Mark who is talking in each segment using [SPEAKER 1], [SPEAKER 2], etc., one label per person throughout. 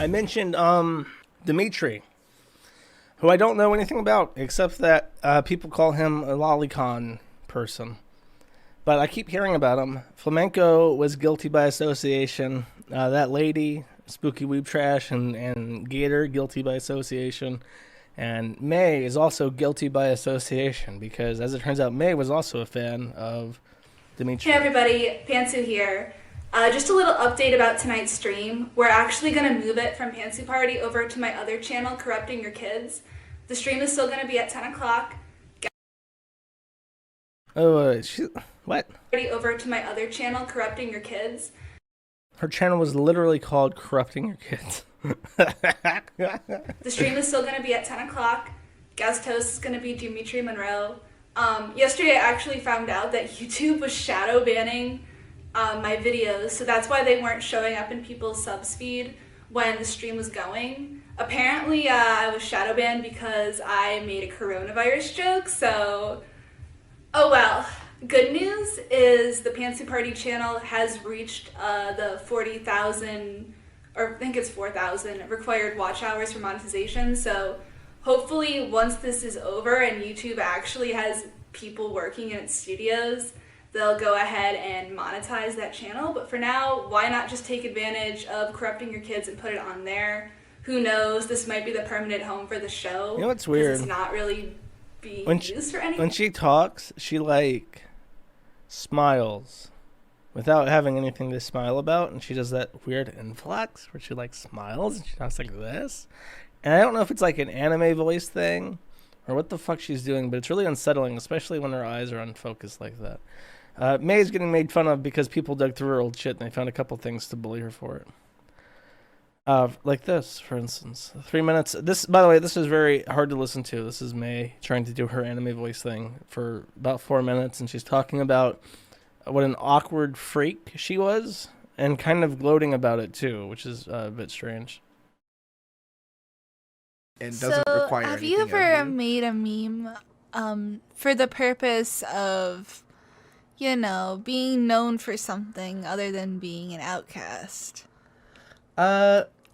[SPEAKER 1] I mentioned Dimitri, who I don't know anything about except that people call him a lolicon person. But I keep hearing about him. Flamenco was guilty by association. That lady, Spooky Weeb Trash, and Gator, guilty by association. And May is also guilty by association because, as it turns out, May was also a fan of Dimitri.
[SPEAKER 2] Hey everybody, Pantsu here. Just a little update about tonight's stream. We're actually going to move it from Pantsu Party over to my other channel, Corrupting Your Kids. The stream is still going to be at 10 o'clock.
[SPEAKER 1] Oh, what?
[SPEAKER 2] Over to my other channel, Corrupting Your Kids.
[SPEAKER 1] Her channel was literally called Corrupting Your Kids.
[SPEAKER 2] The stream is still going to be at 10 o'clock. Guest host is going to be Dimitri Monroe. Yesterday I actually found out that YouTube was shadow banning my videos, so that's why they weren't showing up in people's subs feed when the stream was going. Apparently I was shadow banned because I made a coronavirus joke, so oh well. Good news is the Pantsu Party channel has reached the 40,000, or I think it's 4,000 required watch hours for monetization, so hopefully once this is over and YouTube actually has people working in its studios, they'll go ahead and monetize that channel. But for now, why not just take advantage of Corrupting Your Kids and put it on there? Who knows, this might be the permanent home for the show.
[SPEAKER 1] You know what's weird?
[SPEAKER 2] It's not really being used for anything.
[SPEAKER 1] When she talks, she like smiles without having anything to smile about, and she does that weird influx where she like smiles and she talks like this. And I don't know if it's like an anime voice thing or what the fuck she's doing, but it's really unsettling, especially when her eyes are unfocused like that. May's getting made fun of because people dug through her old shit and they found a couple things to bully her for it. Like this, for instance. 3 minutes. This, by the way, this is very hard to listen to. This is May trying to do her anime voice thing for about 4 minutes, and she's talking about what an awkward freak she was and kind of gloating about it too, which is a bit strange.
[SPEAKER 3] And doesn't require
[SPEAKER 4] have
[SPEAKER 3] anything
[SPEAKER 4] you
[SPEAKER 3] of
[SPEAKER 4] ever
[SPEAKER 3] you.
[SPEAKER 4] made a meme for the purpose of, you know, being known for something other than being an outcast?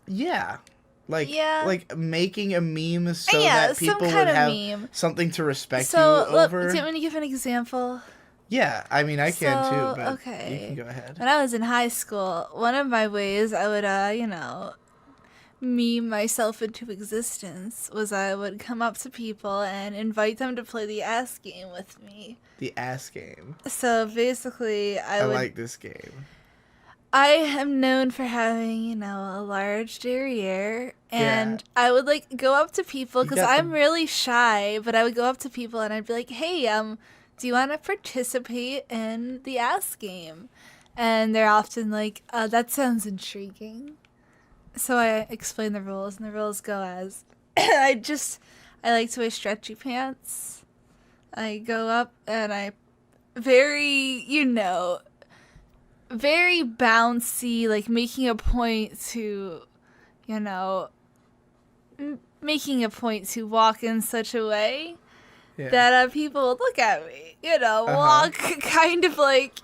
[SPEAKER 3] Yeah. Like,
[SPEAKER 4] Yeah.
[SPEAKER 3] like making a meme so
[SPEAKER 4] Yeah,
[SPEAKER 3] that
[SPEAKER 4] some
[SPEAKER 3] people
[SPEAKER 4] kind
[SPEAKER 3] would
[SPEAKER 4] of
[SPEAKER 3] have
[SPEAKER 4] meme.
[SPEAKER 3] something to respect
[SPEAKER 4] So,
[SPEAKER 3] you over.
[SPEAKER 4] do you want me to give an example?
[SPEAKER 3] Yeah, I mean, I can
[SPEAKER 4] So,
[SPEAKER 3] too, but
[SPEAKER 4] okay.
[SPEAKER 3] you can go ahead.
[SPEAKER 4] When I was in high school, one of my ways I would, you know, meme myself into existence was I would come up to people and invite them to play the ass game with me.
[SPEAKER 3] The ass game.
[SPEAKER 4] So basically,
[SPEAKER 3] I
[SPEAKER 4] would.
[SPEAKER 3] like this game.
[SPEAKER 4] I am known for having, you know, a large derriere, and I would like go up to people because I'm really shy. But I would go up to people and I'd be like, "Hey, do you want to participate in the ass game?" And they're often like, "That sounds intriguing." So I explain the rules, and the rules go as I like to wear stretchy pants. I go up and I very, you know, very bouncy, like making a point to, you know, making a point to walk in such a way that people would look at me, you know, walk kind of like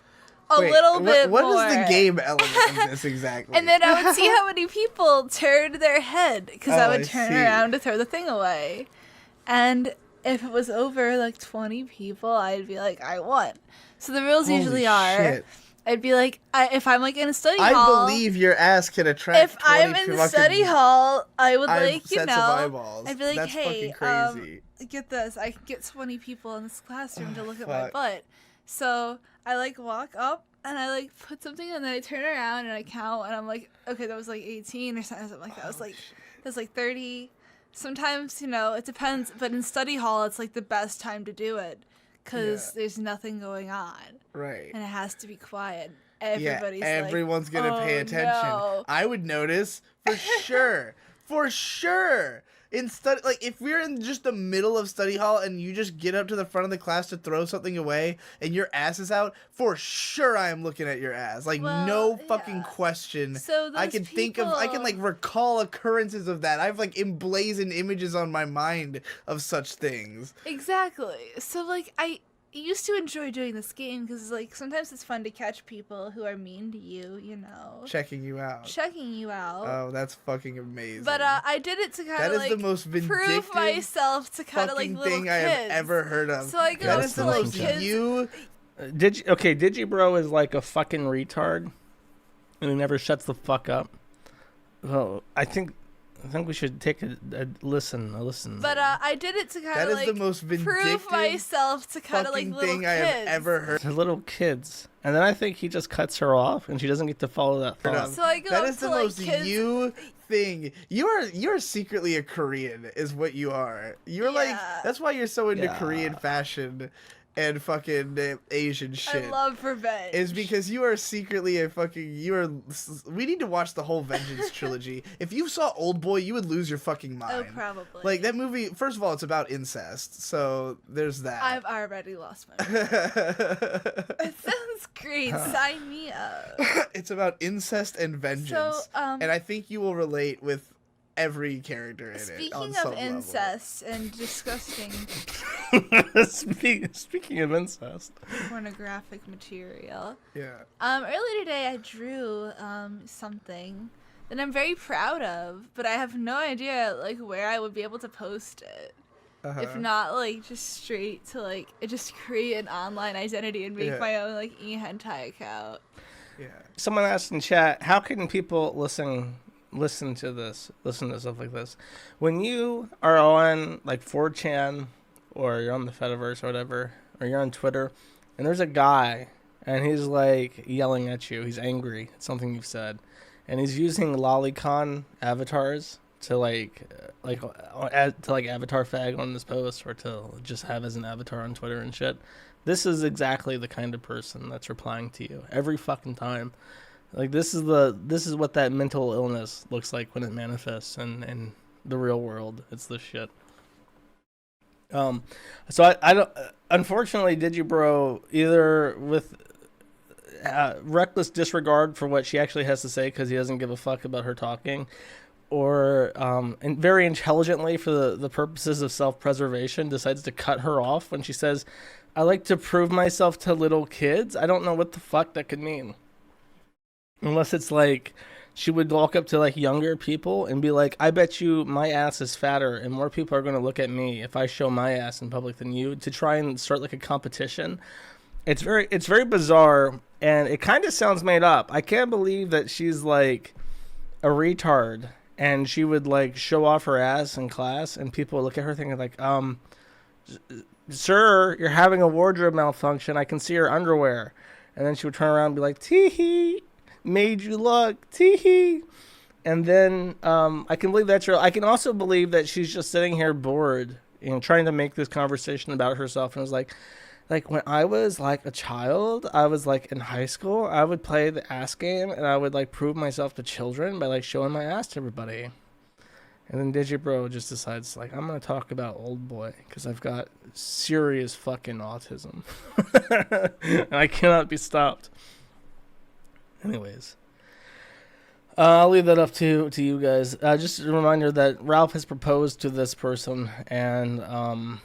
[SPEAKER 4] a little bit
[SPEAKER 3] what
[SPEAKER 4] more.
[SPEAKER 3] What is the game element of this exactly?
[SPEAKER 4] And then I would see how many people turned their head because I would turn
[SPEAKER 3] see.
[SPEAKER 4] around to throw the thing away. And if it was over like 20 people, I'd be like, I won. So the rules usually are,
[SPEAKER 3] shit.
[SPEAKER 4] I'd be like, if I'm like in a study
[SPEAKER 3] I
[SPEAKER 4] hall.
[SPEAKER 3] believe your ass can attract.
[SPEAKER 4] If I'm in the study hall, I would like, you
[SPEAKER 3] sets
[SPEAKER 4] know,
[SPEAKER 3] of eyeballs.
[SPEAKER 4] I'd be like,
[SPEAKER 3] That's
[SPEAKER 4] hey,
[SPEAKER 3] fucking crazy.
[SPEAKER 4] get this, I can get 20 people in this classroom to look at my
[SPEAKER 3] fuck.
[SPEAKER 4] butt. So I like walk up and I like put something and then I turn around and I count and I'm like, okay, that was like 18 or something like that. That was like 30. Sometimes, you know, it depends, but in study hall, it's like the best time to do it because there's nothing going on.
[SPEAKER 3] Right.
[SPEAKER 4] And it has to be quiet.
[SPEAKER 3] Everyone's gonna pay attention.
[SPEAKER 4] No.
[SPEAKER 3] I would notice for sure. For sure. In study, like if we're in just the middle of study hall and you just get up to the front of the class to throw something away and your ass is out, for sure I am looking at your ass. Like no fucking question.
[SPEAKER 4] So
[SPEAKER 3] I can I can like recall occurrences of that. I've like emblazoned images on my mind of such things.
[SPEAKER 4] Exactly. So like used to enjoy doing this game because, like, sometimes it's fun to catch people who are mean to you, you know.
[SPEAKER 3] Checking you out.
[SPEAKER 4] Oh,
[SPEAKER 3] that's fucking amazing.
[SPEAKER 4] But I did it to kind of, like,
[SPEAKER 3] the most
[SPEAKER 4] prove myself to kind of, like, little
[SPEAKER 3] thing
[SPEAKER 4] kids.
[SPEAKER 3] I have ever heard of.
[SPEAKER 4] So I go up to, like, kids.
[SPEAKER 1] Digibro is like a fucking retard, and he never shuts the fuck up. Well, I think we should take a listen.
[SPEAKER 4] But I did it to kind of, like,
[SPEAKER 3] the most
[SPEAKER 4] prove myself to kind of, like, little
[SPEAKER 3] thing
[SPEAKER 4] kids.
[SPEAKER 3] I have ever heard.
[SPEAKER 1] To little kids, and then I think he just cuts her off, and she doesn't get to follow that thought.
[SPEAKER 4] So I go up to, like, kids.
[SPEAKER 3] You thing. You're secretly a Korean, is what you are. You're like, that's why you're so into Korean fashion and fucking Asian shit.
[SPEAKER 4] I love revenge.
[SPEAKER 3] Is because you are secretly a fucking. We need to watch the whole Vengeance trilogy. If you saw Old Boy, you would lose your fucking mind.
[SPEAKER 4] Oh, probably.
[SPEAKER 3] Like, that movie. First of all, it's about incest, so there's that.
[SPEAKER 4] I've already lost my mind. It sounds great. Sign me up.
[SPEAKER 3] It's about incest and vengeance,
[SPEAKER 4] So,
[SPEAKER 3] and I think you will relate with every character in it.
[SPEAKER 4] Speaking of incest and disgusting
[SPEAKER 1] Speaking of incest,
[SPEAKER 4] pornographic material.
[SPEAKER 3] Yeah.
[SPEAKER 4] Earlier today I drew something that I'm very proud of, but I have no idea, like, where I would be able to post it. If not, like, just straight to, like, just create an online identity and make my own, like, e-hentai account.
[SPEAKER 3] Yeah.
[SPEAKER 1] someone asked in chat, how can people listen to stuff like this? When you are on, like, 4chan, or you're on the Fediverse or whatever, or you're on Twitter, and there's a guy, and he's, like, yelling at you. He's angry at something you've said. And he's using lolicon avatars to, like avatar fag on this post, or to just have as an avatar on Twitter and shit. This is exactly the kind of person that's replying to you every fucking time. Like, this is what that mental illness looks like when it manifests in the real world. It's this shit. So I don't. Unfortunately, Digibro, either with reckless disregard for what she actually has to say because he doesn't give a fuck about her talking, or and very intelligently for the purposes of self-preservation, decides to cut her off when she says, "I like to prove myself to little kids." I don't know what the fuck that could mean. Unless it's like she would walk up to, like, younger people and be like, "I bet you my ass is fatter and more people are going to look at me if I show my ass in public than you," to try and start, like, a competition. It's very bizarre, and it kind of sounds made up. I can't believe that she's, like, a retard and she would, like, show off her ass in class and people would look at her thinking, like, "Sir, you're having a wardrobe malfunction. I can see your underwear." And then she would turn around and be like, "Tee-hee, made you look, tee-hee." And then I can believe that's real. I can also believe that she's just sitting here bored, trying to make this conversation about herself, and was like, when I was, like, a child, I was, like, in high school, I would play the ass game, and I would, like, prove myself to children by, like, showing my ass to everybody. And then Digibro just decides, like, I'm going to talk about Old Boy, because I've got serious fucking autism. And I cannot be stopped. Anyways. I'll leave that up to you guys. Just a reminder that Ralph has proposed to this person, and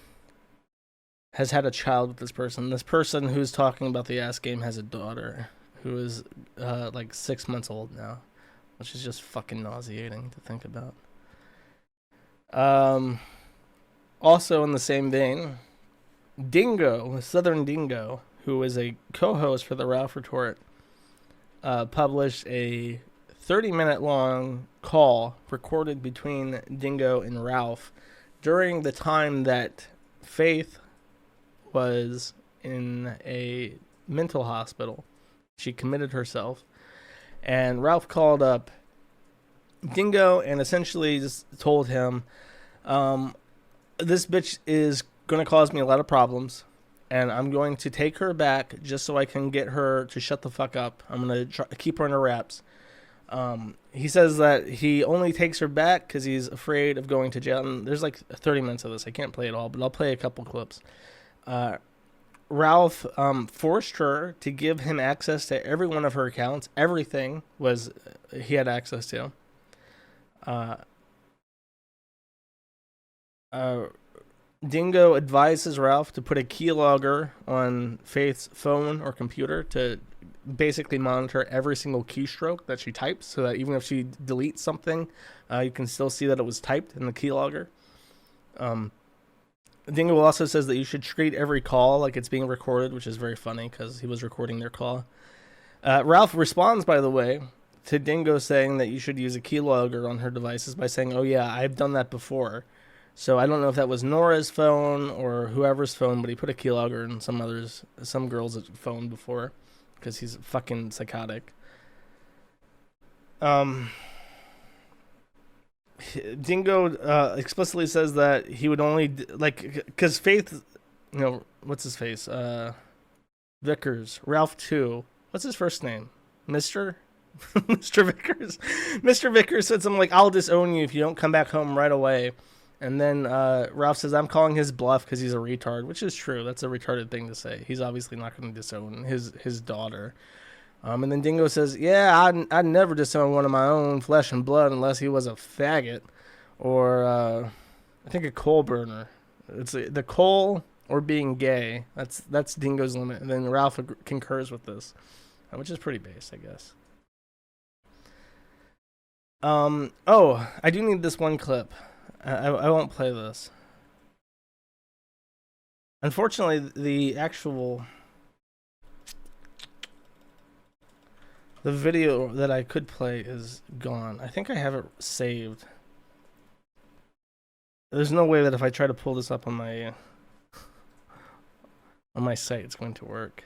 [SPEAKER 1] has had a child with this person. This person who's talking about the ass game has a daughter who is like 6 months old now, which is just fucking nauseating to think about. Also in the same vein, Dingo, Southern Dingo, who is a co-host for the Ralph Retort, published a 30-minute long call recorded between Dingo and Ralph during the time that Faith was in a mental hospital. She committed herself, and Ralph called up Dingo and essentially just told him, "This bitch is going to cause me a lot of problems, and I'm going to take her back just so I can get her to shut the fuck up. I'm going to keep her in her wraps." He says that he only takes her back because he's afraid of going to jail. And there's like 30 minutes of this. I can't play it all, but I'll play a couple clips. Ralph forced her to give him access to every one of her accounts. Everything was he had access to. Dingo advises Ralph to put a keylogger on Faith's phone or computer to basically monitor every single keystroke that she types, so that even if she deletes something, you can still see that it was typed in the keylogger. Dingo also says that you should treat every call like it's being recorded, which is very funny because he was recording their call. Ralph responds, by the way, to Dingo saying that you should use a keylogger on her devices by saying, "Oh yeah, I've done that before." So I don't know if that was Nora's phone or whoever's phone, but he put a keylogger in some girl's phone before because he's fucking psychotic. Dingo explicitly says that he would only because Faith, what's his face? Vickers, Ralph 2. What's his first name? Mr. Mr. Vickers. Mr. Vickers said something like, "I'll disown you if you don't come back home right away." And then Ralph says, "I'm calling his bluff because he's a retard," which is true. That's a retarded thing to say. He's obviously not going to disown his daughter. And then Dingo says, "Yeah, I'd never disown one of my own flesh and blood unless he was a faggot or I think a coal burner. It's the coal or being gay. That's Dingo's limit." And then Ralph concurs with this, which is pretty base, I guess. I do need this one clip. I won't play this. Unfortunately, the video that I could play is gone. I think I have it saved. There's no way that if I try to pull this up on my site, it's going to work.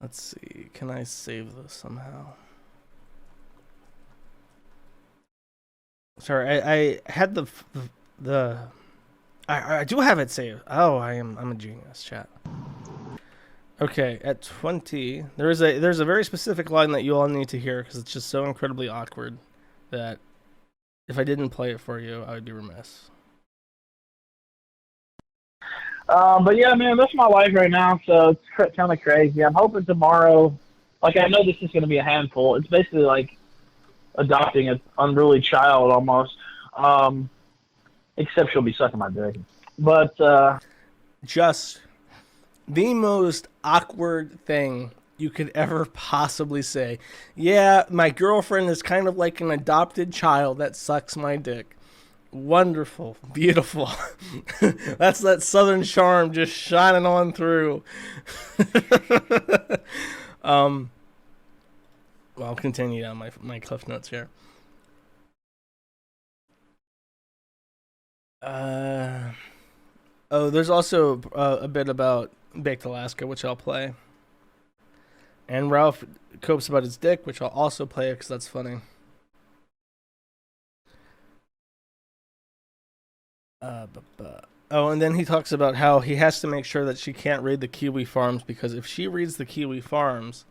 [SPEAKER 1] Let's see. Can I save this somehow? Sorry, I had I do have it saved. Oh, I'm a genius, chat. Okay, at 20, there's a very specific line that you all need to hear because it's just so incredibly awkward that if I didn't play it for you, I would be remiss.
[SPEAKER 5] But yeah, man, that's my life right now, so it's kind of crazy. I'm hoping tomorrow, I know this is going to be a handful. It's basically like adopting an unruly child almost, except she'll be sucking my dick. But
[SPEAKER 1] just the most awkward thing you could ever possibly say. "Yeah, my girlfriend is kind of like an adopted child that sucks my dick." Wonderful, beautiful. That's that southern charm just shining on through. Well, I'll continue on my cliff notes here. There's also a bit about Baked Alaska, which I'll play. And Ralph copes about his dick, which I'll also play because that's funny. And then he talks about how he has to make sure that she can't read the Kiwi Farms because if she reads the Kiwi Farms,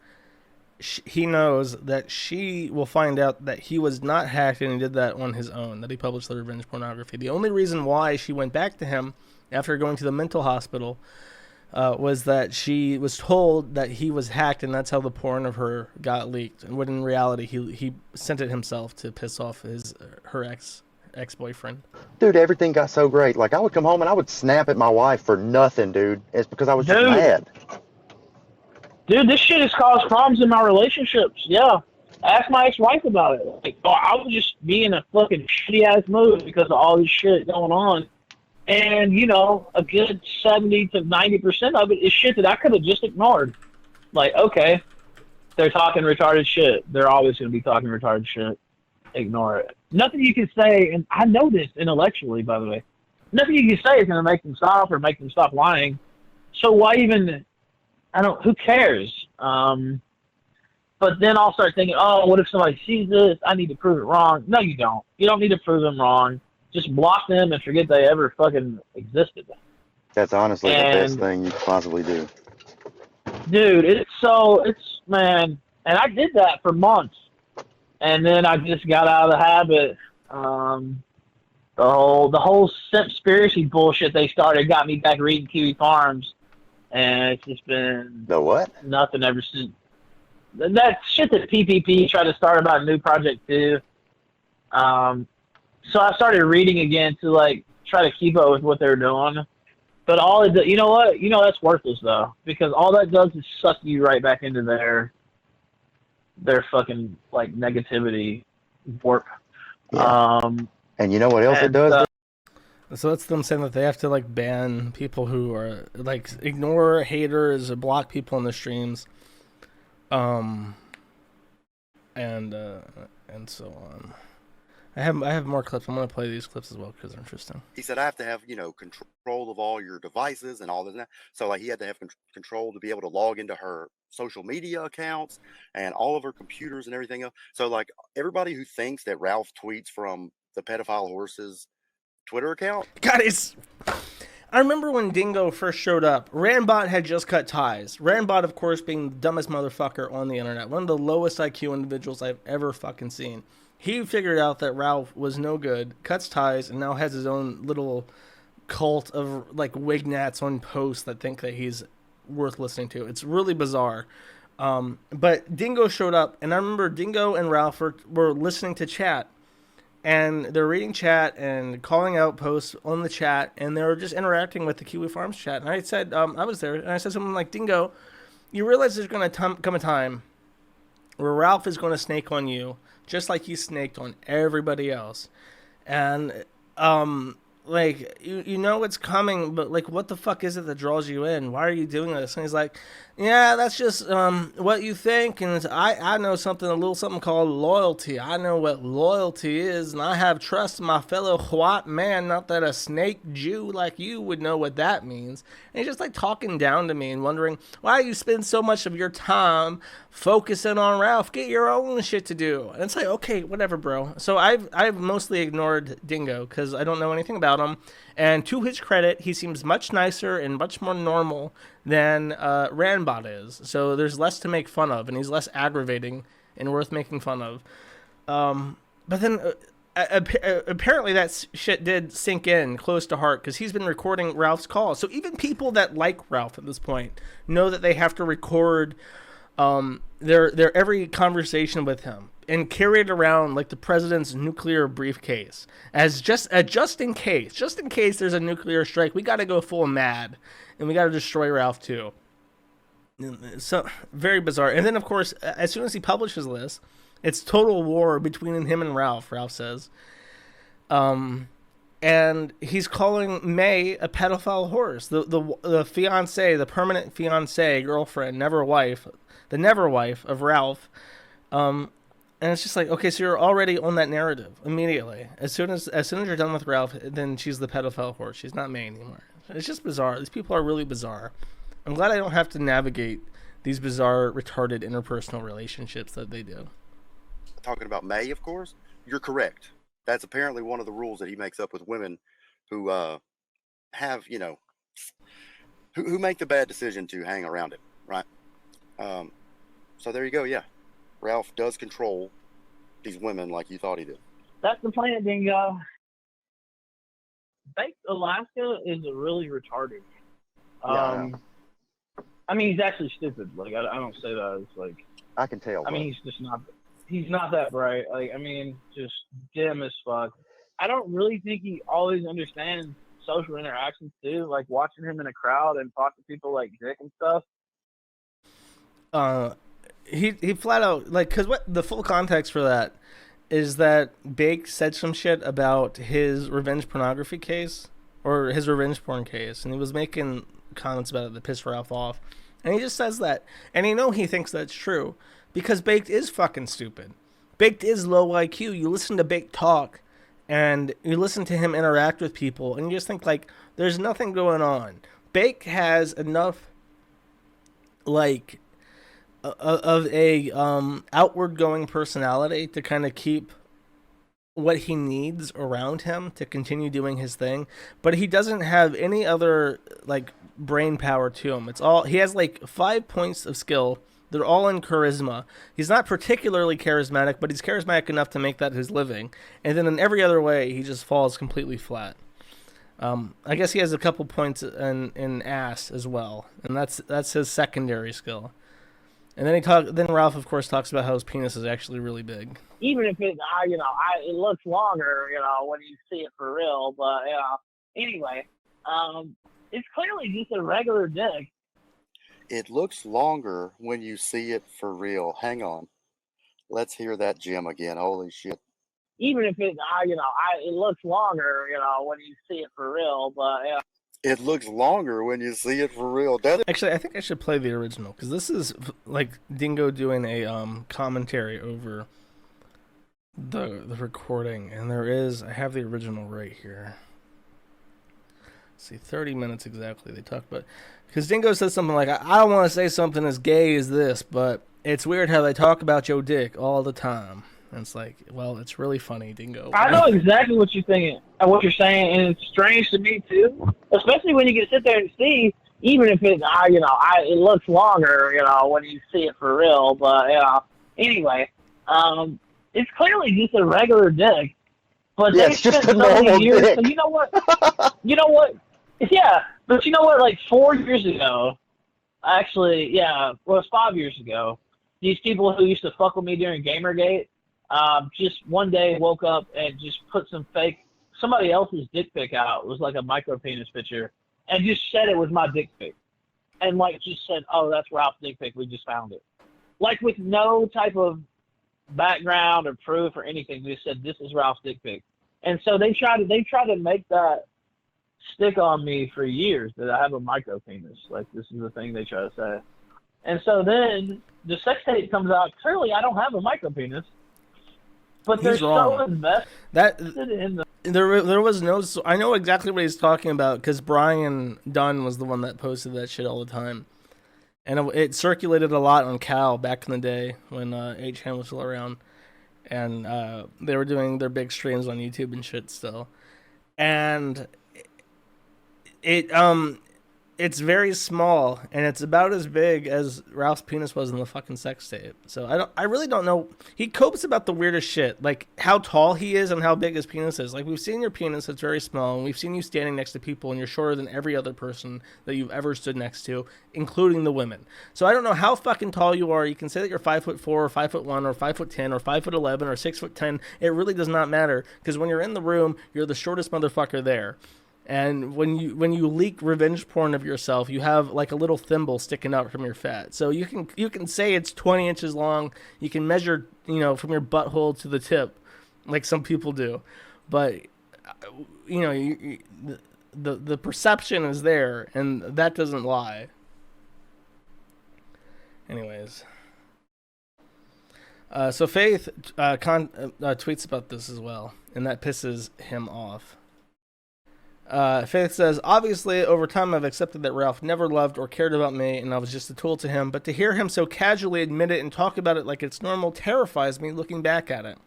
[SPEAKER 1] he knows that she will find out that he was not hacked and he did that on his own, that he published the revenge pornography. The only reason why she went back to him after going to the mental hospital was that she was told that he was hacked and that's how the porn of her got leaked. And when in reality, he sent it himself to piss off her ex-boyfriend.
[SPEAKER 6] Dude, everything got so great. I would come home and I would snap at my wife for nothing, dude. It's because I was just mad.
[SPEAKER 5] Dude, this shit has caused problems in my relationships. Yeah. Ask my ex-wife about it. I would just be in a fucking shitty-ass mood because of all this shit going on. And, a good 70 to 90% of it is shit that I could have just ignored. Okay, they're talking retarded shit. They're always going to be talking retarded shit. Ignore it. Nothing you can say, and I know this intellectually, by the way, nothing you can say is going to make them stop or make them stop lying. So why even, who cares? But then I'll start thinking, oh, what if somebody sees this? I need to prove it wrong. No, you don't. You don't need to prove them wrong. Just block them and forget they ever fucking existed.
[SPEAKER 6] That's honestly the best thing you could possibly do.
[SPEAKER 5] Dude, man, and I did that for months. And then I just got out of the habit. The whole conspiracy bullshit they started got me back reading Kiwi Farms. And it's just been...
[SPEAKER 6] The what?
[SPEAKER 5] Nothing ever since. That shit that PPP tried to start about a new project too. So I started reading again to try to keep up with what they're doing. But all it, you know what? That's worthless though, because all that does is suck you right back into their fucking like negativity warp.
[SPEAKER 6] Yeah. And you know what else it does?
[SPEAKER 1] So that's them saying that they have to like ban people who are like ignore haters or block people in the streams, and so on. I have more clips. I'm gonna play these clips as well because they're interesting.
[SPEAKER 7] He said I have to have control of all your devices and all this. So like he had to have control to be able to log into her social media accounts and all of her computers and everything else. So like everybody who thinks that Ralph tweets from the pedophile horse's Twitter account.
[SPEAKER 1] Guys, I remember when Dingo first showed up, Randbot had just cut ties. Randbot, of course, being the dumbest motherfucker on the internet. One of the lowest IQ individuals I've ever fucking seen. He figured out that Ralph was no good, cuts ties, and now has his own little cult of like wignats on posts that think that he's worth listening to. It's really bizarre. But Dingo showed up, and I remember Dingo and Ralph were listening to chat. And they're reading chat and calling out posts on the chat, and they were just interacting with the Kiwi Farms chat. And I said, I was there, and I said something like, Dingo, you realize there's going to come a time where Ralph is going to snake on you, just like he snaked on everybody else. And, like, you know it's coming, but, like, what the fuck is it that draws you in? Why are you doing this? And he's like, yeah, that's just what you think, and I know something called loyalty. I know what loyalty is, and I have trust in my fellow white man, not that a snake Jew like you would know what that means. And he's just, like, talking down to me and wondering, why you spend so much of your time focusing on Ralph? Get your own shit to do. And it's like, okay, whatever, bro. So I've mostly ignored Dingo, because I don't know anything about him. And to his credit, he seems much nicer and much more normal than Randbot is. So there's less to make fun of, and he's less aggravating and worth making fun of. But then apparently that shit did sink in close to heart, because he's been recording Ralph's calls. So even people that like Ralph at this point know that they have to record their every conversation with him and carry it around like the president's nuclear briefcase as just in case there's a nuclear strike. We got to go full mad, and we got to destroy Ralph too. So very bizarre. And then of course, as soon as he publishes this, it's total war between him and Ralph. Ralph says, and he's calling May a pedophile horse, the fiance, the permanent fiance, girlfriend, never wife of Ralph. And it's just like, okay, so you're already on that narrative immediately. As soon as you're done with Ralph, then she's the pedophile horse. She's not May anymore. It's just bizarre. These people are really bizarre. I'm glad I don't have to navigate these bizarre, retarded interpersonal relationships that they do.
[SPEAKER 7] Talking about May, of course, you're correct. That's apparently one of the rules that he makes up with women who have, who make the bad decision to hang around him, right? So there you go, yeah. Ralph does control these women like you thought he did.
[SPEAKER 5] That's the plan, Dingo. Baked Alaska is really retarded.
[SPEAKER 6] Yeah.
[SPEAKER 5] I mean, he's actually stupid. Like, I don't say that. It's like,
[SPEAKER 6] I can tell.
[SPEAKER 5] I mean, he's not that bright. Like, I mean, just dim as fuck. I don't really think he always understands social interactions too. Like watching him in a crowd and talk to people like Dick and stuff.
[SPEAKER 1] He flat out, like, because what the full context for that is that Bake said some shit about his revenge pornography case, or his revenge porn case, and he was making comments about it that pissed Ralph off. And he just says that. And he thinks that's true, because Baked is fucking stupid. Baked is low IQ. You listen to Baked talk, and you listen to him interact with people, and you just think, like, there's nothing going on. Bake has enough, like, of a outward going personality to kind of keep what he needs around him to continue doing his thing, but he doesn't have any other like brain power to him. It's all he has, like 5 points of skill. They're all in charisma. He's not particularly charismatic, but he's charismatic enough to make that his living. And then in every other way, he just falls completely flat. I guess he has a couple points in ass as well, and that's his secondary skill. And then Ralph, of course, talks about how his penis is actually really big.
[SPEAKER 5] Even if it, it looks longer, when you see it for real. But Anyway, it's clearly just a regular dick.
[SPEAKER 7] It looks longer when you see it for real. Hang on. Let's hear that Jim again. Holy shit.
[SPEAKER 5] Even if it, it looks longer, when you see it for real, but yeah.
[SPEAKER 7] It looks longer when you see it for real.
[SPEAKER 1] Actually, I think I should play the original because this is like Dingo doing a commentary over the recording, and I have the original right here. Let's see, 30 minutes exactly. They talk about because Dingo says something like, "I don't want to say something as gay as this, but it's weird how they talk about your dick all the time." And it's like, well, it's really funny, Dingo.
[SPEAKER 5] I know exactly what you're thinking and what you're saying, and it's strange to me too, especially when you can sit there and see, even if it, it looks longer, when you see it for real. But anyway, it's clearly just a regular dick. But
[SPEAKER 6] Yeah,
[SPEAKER 5] they
[SPEAKER 6] it's just
[SPEAKER 5] spent
[SPEAKER 6] a
[SPEAKER 5] so many
[SPEAKER 6] normal
[SPEAKER 5] years.
[SPEAKER 6] dick.
[SPEAKER 5] So you know what? Yeah, but you know what? Like 4 years ago, actually, yeah, well, it was 5 years ago. These people who used to fuck with me during Gamergate. Just one day woke up and just put somebody else's dick pic out. It was like a micro penis picture, and just said it was my dick pic, and like just said, "Oh, that's Ralph's dick pic. We just found it," like with no type of background or proof or anything. They just said this is Ralph's dick pic, and so they tried to make that stick on me for years that I have a micro penis. Like this is the thing they try to say, and so then the sex tape comes out. Clearly, I don't have a micro penis. But they're so invested in the...
[SPEAKER 1] There was no... I know exactly what he's talking about because Brian Dunn was the one that posted that shit all the time. And it circulated a lot on Cal back in the day when H-Hand was still around. And they were doing their big streams on YouTube and shit still. And it's very small, and it's about as big as Ralph's penis was in the fucking sex tape. So I really don't know. He copes about the weirdest shit, like how tall he is and how big his penis is. Like we've seen your penis, it's very small, and we've seen you standing next to people, and you're shorter than every other person that you've ever stood next to, including the women. So I don't know how fucking tall you are. You can say that you're 5'4" or 5'1" or 5'10" or 5'11" or 6'10". It really does not matter because when you're in the room, you're the shortest motherfucker there. And when you leak revenge porn of yourself, you have like a little thimble sticking out from your fat. So you can say it's 20 inches long. You can measure, from your butthole to the tip, like some people do. But the perception is there, and that doesn't lie. Anyways, so Faith tweets about this as well, and that pisses him off. Faith says, obviously, over time I've accepted that Ralph never loved or cared about me, and I was just a tool to him, but to hear him so casually admit it and talk about it like it's normal terrifies me looking back at it.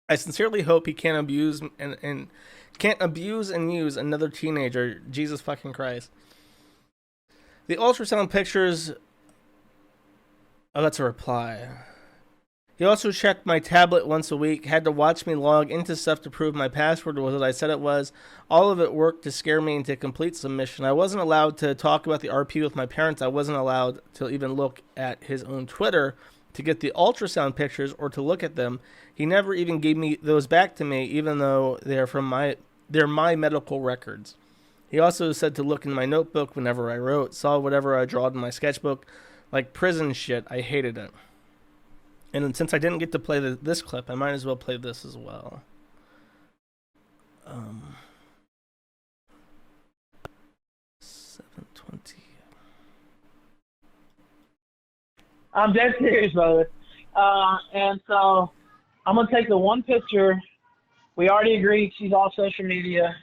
[SPEAKER 1] I sincerely hope he can't abuse and use another teenager. Jesus fucking Christ. The ultrasound pictures... Oh, that's a reply. He also checked my tablet once a week, had to watch me log into stuff to prove my password was what I said it was. All of it worked to scare me into complete submission. I wasn't allowed to talk about the RP with my parents. I wasn't allowed to even look at his own Twitter to get the ultrasound pictures or to look at them. He never even gave me those back to me, even though they're my medical records. He also said to look in my notebook whenever I wrote, saw whatever I drawed in my sketchbook, like prison shit. I hated it. And since I didn't get to play this clip, I might as well play this as well. 720.
[SPEAKER 5] I'm dead serious, brother. And so I'm going to take the one picture. We already agreed she's off social media,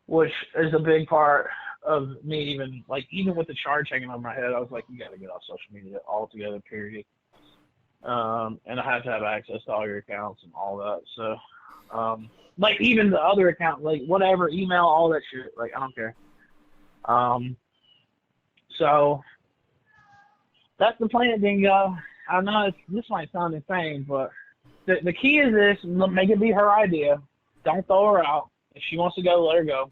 [SPEAKER 5] which is a big part of me even with the charge hanging on my head, I was like, you got to get off social media altogether, period. And I have to have access to all your accounts and all that. So, even the other account, whatever, email, all that shit, I don't care. So that's the plan, Dingo. I know this might sound insane, but the key is this: make it be her idea. Don't throw her out. If she wants to go, let her go.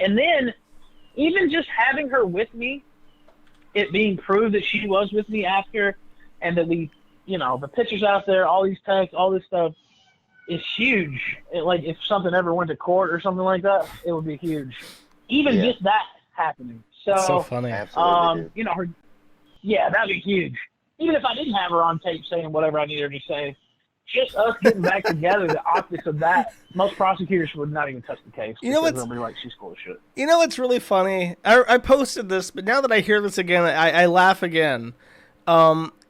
[SPEAKER 5] And then, even just having her with me, it being proved that she was with me after, and that we. The pictures out there, all these texts, all this stuff, is huge. Like, if something ever went to court or something like that, it would be huge. Even just that happening.
[SPEAKER 1] So funny.
[SPEAKER 7] Absolutely.
[SPEAKER 5] You know, that'd be huge. Even if I didn't have her on tape saying whatever I needed her to say, just us getting back together, the optics of that, most prosecutors would not even touch the case.
[SPEAKER 1] You know what's,
[SPEAKER 5] they'll be like, she's full of shit.
[SPEAKER 1] You know what's really funny? I posted this, but now that I hear this again, I laugh again.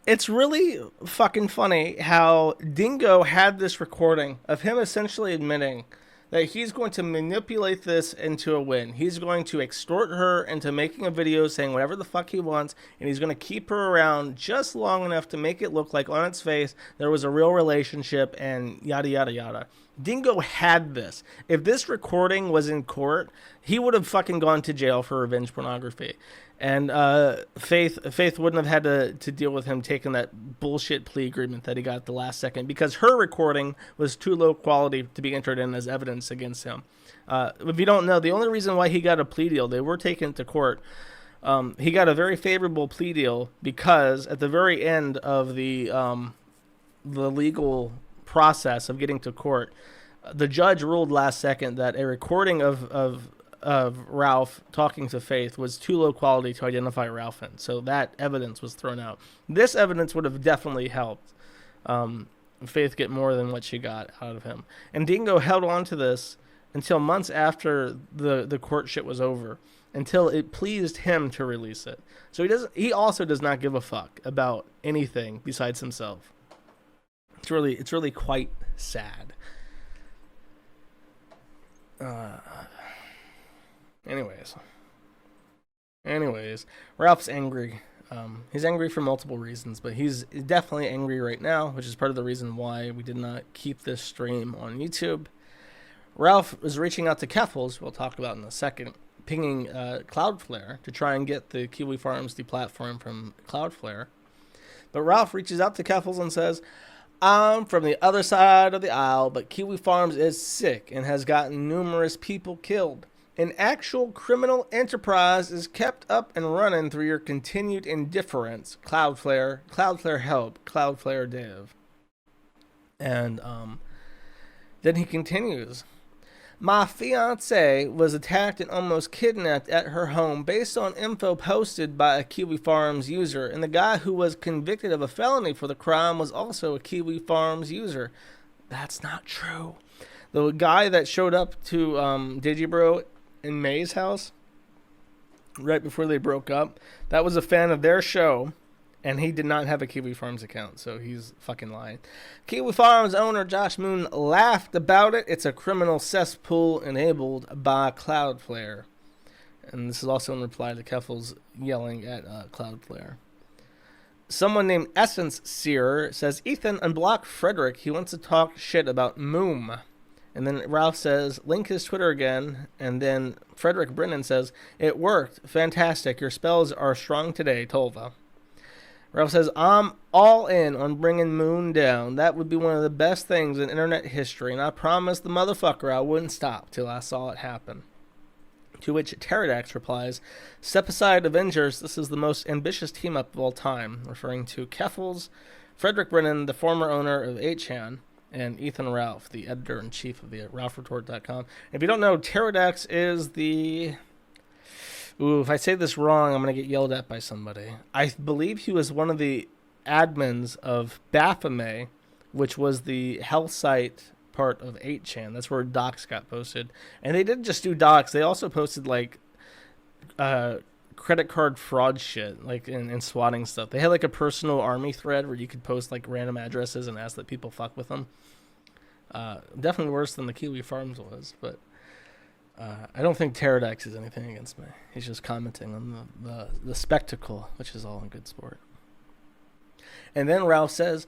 [SPEAKER 1] It's really fucking funny how Dingo had this recording of him essentially admitting that he's going to manipulate this into a win. He's going to extort her into making a video saying whatever the fuck he wants, and he's going to keep her around just long enough to make it look like on its face there was a real relationship and yada, yada, yada. Dingo had this. If this recording was in court, he would have fucking gone to jail for revenge pornography. And Faith wouldn't have had to deal with him taking that bullshit plea agreement that he got at the last second, because her recording was too low quality to be entered in as evidence against him. If you don't know, the only reason why he got a plea deal, they were taken to court. He got a very favorable plea deal because at the very end of the legal process of getting to court, the judge ruled last second that a recording of Ralph talking to Faith was too low quality to identify Ralph in. So that evidence was thrown out. This evidence would have definitely helped Faith get more than what she got out of him. And Dingo held on to this until months after the court shit was over, until it pleased him to release it. So he also does not give a fuck about anything besides himself. It's really quite sad. Anyways, Ralph's angry. He's angry for multiple reasons, but he's definitely angry right now, which is part of the reason why we did not keep this stream on YouTube. Ralph is reaching out to Keffals, we'll talk about in a second, pinging Cloudflare to try and get the Kiwi Farms deplatform from Cloudflare. But Ralph reaches out to Keffals and says, I'm from the other side of the aisle, but Kiwi Farms is sick and has gotten numerous people killed. An actual criminal enterprise is kept up and running through your continued indifference. Cloudflare help, Cloudflare dev. And then he continues. My fiance was attacked and almost kidnapped at her home based on info posted by a Kiwi Farms user, and the guy who was convicted of a felony for the crime was also a Kiwi Farms user. That's not true. The guy that showed up to Digibro in May's house right before they broke up, that was a fan of their show, and he did not have a Kiwi Farms account, so he's fucking lying. Kiwi Farms owner Josh Moon laughed about it. It's a criminal cesspool enabled by Cloudflare. And this is also in reply to Keffals yelling at Cloudflare. Someone named Essence Seer says, Ethan, unblock Frederick. He wants to talk shit about Moom. And then Ralph says, link his Twitter again. And then Frederick Brennan says, it worked. Fantastic. Your spells are strong today, Tolva. Ralph says, I'm all in on bringing Moon down. That would be one of the best things in internet history. And I promised the motherfucker I wouldn't stop till I saw it happen. To which Pterodax replies, step aside, Avengers. This is the most ambitious team-up of all time. Referring to Keffals, Frederick Brennan, the former owner of 8chan, and Ethan Ralph, the editor-in-chief of the RalphRetort.com. If you don't know, Pterodax is the... Ooh, if I say this wrong, I'm going to get yelled at by somebody. I believe he was one of the admins of Baphomet, which was the health site part of 8chan. That's where docs got posted. And they didn't just do docs. They also posted, like, credit card fraud shit, like, and swatting stuff. They had, like, a personal army thread where you could post, like, random addresses and ask that people fuck with them. Definitely worse than the Kiwi Farms was, but... I don't think Pterodax is anything against me. He's just commenting on the spectacle, which is all in good sport. And then Ralph says,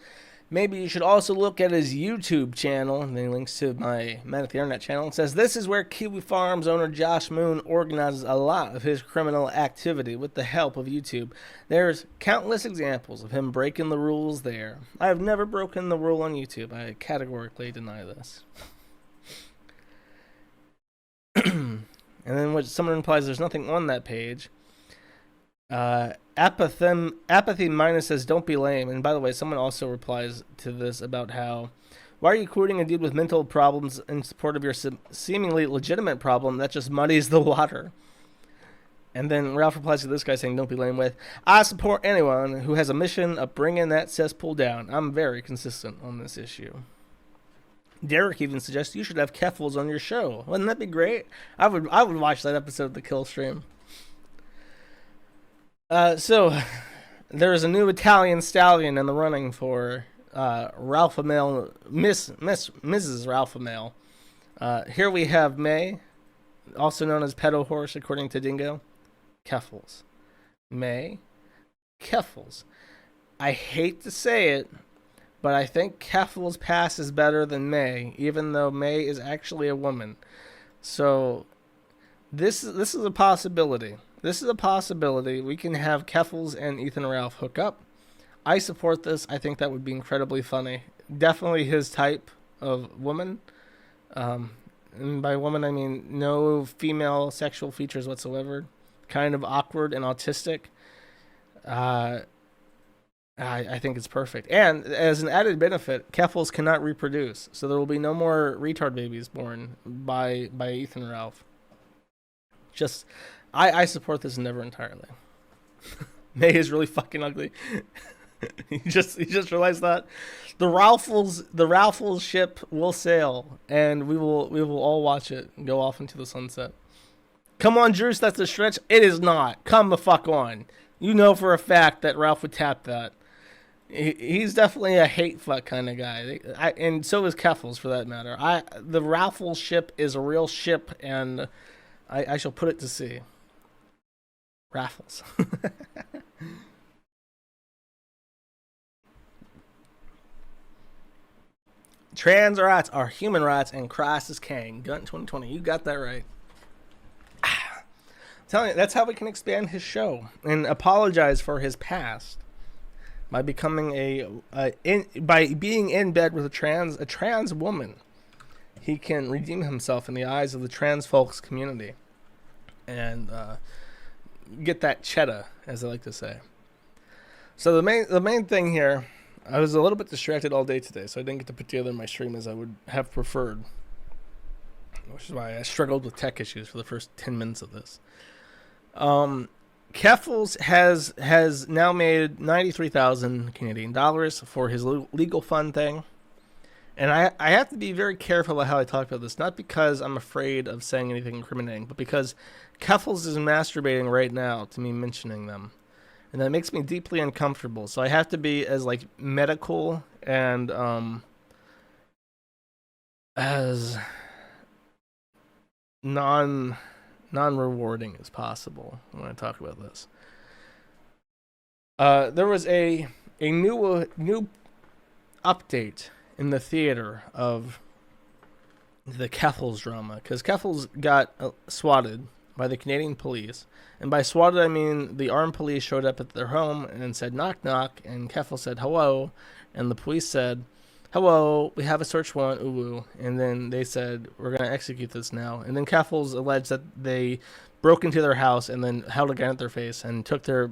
[SPEAKER 1] maybe you should also look at his YouTube channel. And then he links to my Man at the Internet channel and says, this is where Kiwi Farms owner Josh Moon organizes a lot of his criminal activity with the help of YouTube. There's countless examples of him breaking the rules there. I have never broken the rule on YouTube. I categorically deny this. And then when someone implies there's nothing on that page, Apathy Minus says, don't be lame. And by the way, someone also replies to this about how Why are you quoting a dude with mental problems in support of your seemingly legitimate problem that just muddies the water? And then Ralph replies to this guy saying, don't be lame with, I support anyone who has a mission of bringing that cesspool down. I'm very consistent on this issue. Derek even suggests you should have Keffals on your show. Wouldn't that be great? I would watch that episode of the Kill Stream. So there is a new Italian stallion in the running for Ralpha Male, Mrs. Ralpha Male. Here we have May, also known as Pedo Horse, according to Dingo. Keffals. May. Keffals. I hate to say it, but I think Keffals' pass is better than May, even though May is actually a woman. So this is a possibility. This is a possibility. We can have Keffals and Ethan Ralph hook up. I support this. I think that would be incredibly funny. Definitely his type of woman. And by woman, I mean no female sexual features whatsoever. Kind of awkward and autistic. I think it's perfect. And as an added benefit, Keffals cannot reproduce. So there will be no more retard babies born by Ethan Ralph. Just, I support this endeavor entirely. May is really fucking ugly. You just realized that the Ralphles ship will sail, and we will all watch it go off into the sunset. Come on, Juice, that's a stretch. It is not. Come the fuck on. You know for a fact that Ralph would tap that. He's definitely a hate fuck kind of guy, and so is Keffals for that matter. The Ralphles ship is a real ship, and I shall put it to sea. Raffles. Trans rights are human rights, and Christ is king. Gun 2020. You got that right. Telling you, that's how we can expand his show and apologize for his past by becoming by being in bed with a trans woman. He can redeem himself in the eyes of the trans folks community and get that cheddar, as I like to say. So the main thing here, I was a little bit distracted all day today, so I didn't get to put together my stream as I would have preferred, which is why I struggled with tech issues for the first 10 minutes of this. Keffals has now made 93,000 Canadian dollars for his legal fund thing. And I have to be very careful about how I talk about this, not because I'm afraid of saying anything incriminating, but because Keffals is masturbating right now to me mentioning them. And that makes me deeply uncomfortable. So I have to be as like medical and as non-rewarding as possible when I talk about this. There was a new update in the theater of the Keffals drama, because Keffals got swatted by the Canadian police, and by swatted I mean the armed police showed up at their home and said knock knock, and Keffals said hello, and the police said hello, we have a search warrant, ooh, and then they said we're going to execute this now, and then Keffals alleged that they broke into their house and then held a gun at their face and took their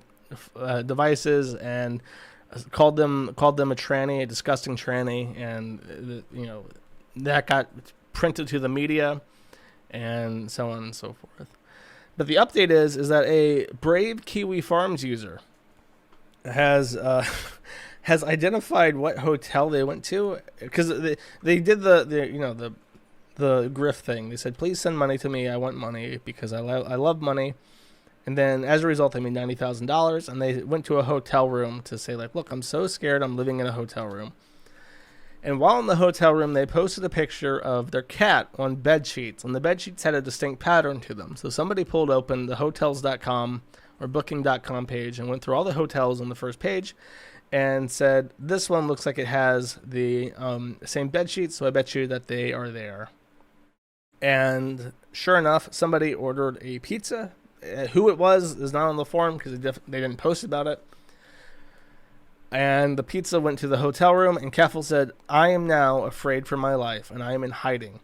[SPEAKER 1] devices and called them a tranny, a disgusting tranny, and that got printed to the media and so on and so forth. But the update is that a brave Kiwi Farms user has identified what hotel they went to, because they did the grift thing. They said, please send money to me, I want money because I love money. And then as a result, they made $90,000, and they went to a hotel room to say, like, look, I'm so scared I'm living in a hotel room. And while in the hotel room, they posted a picture of their cat on bed sheets, and the bed sheets had a distinct pattern to them. So somebody pulled open the hotels.com or booking.com page and went through all the hotels on the first page and said, this one looks like it has the same bed sheets, so I bet you that they are there. And sure enough, somebody ordered a pizza. Who it was is not on the forum because they didn't post about it. And the pizza went to the hotel room, and Keffals said, I am now afraid for my life, and I am in hiding.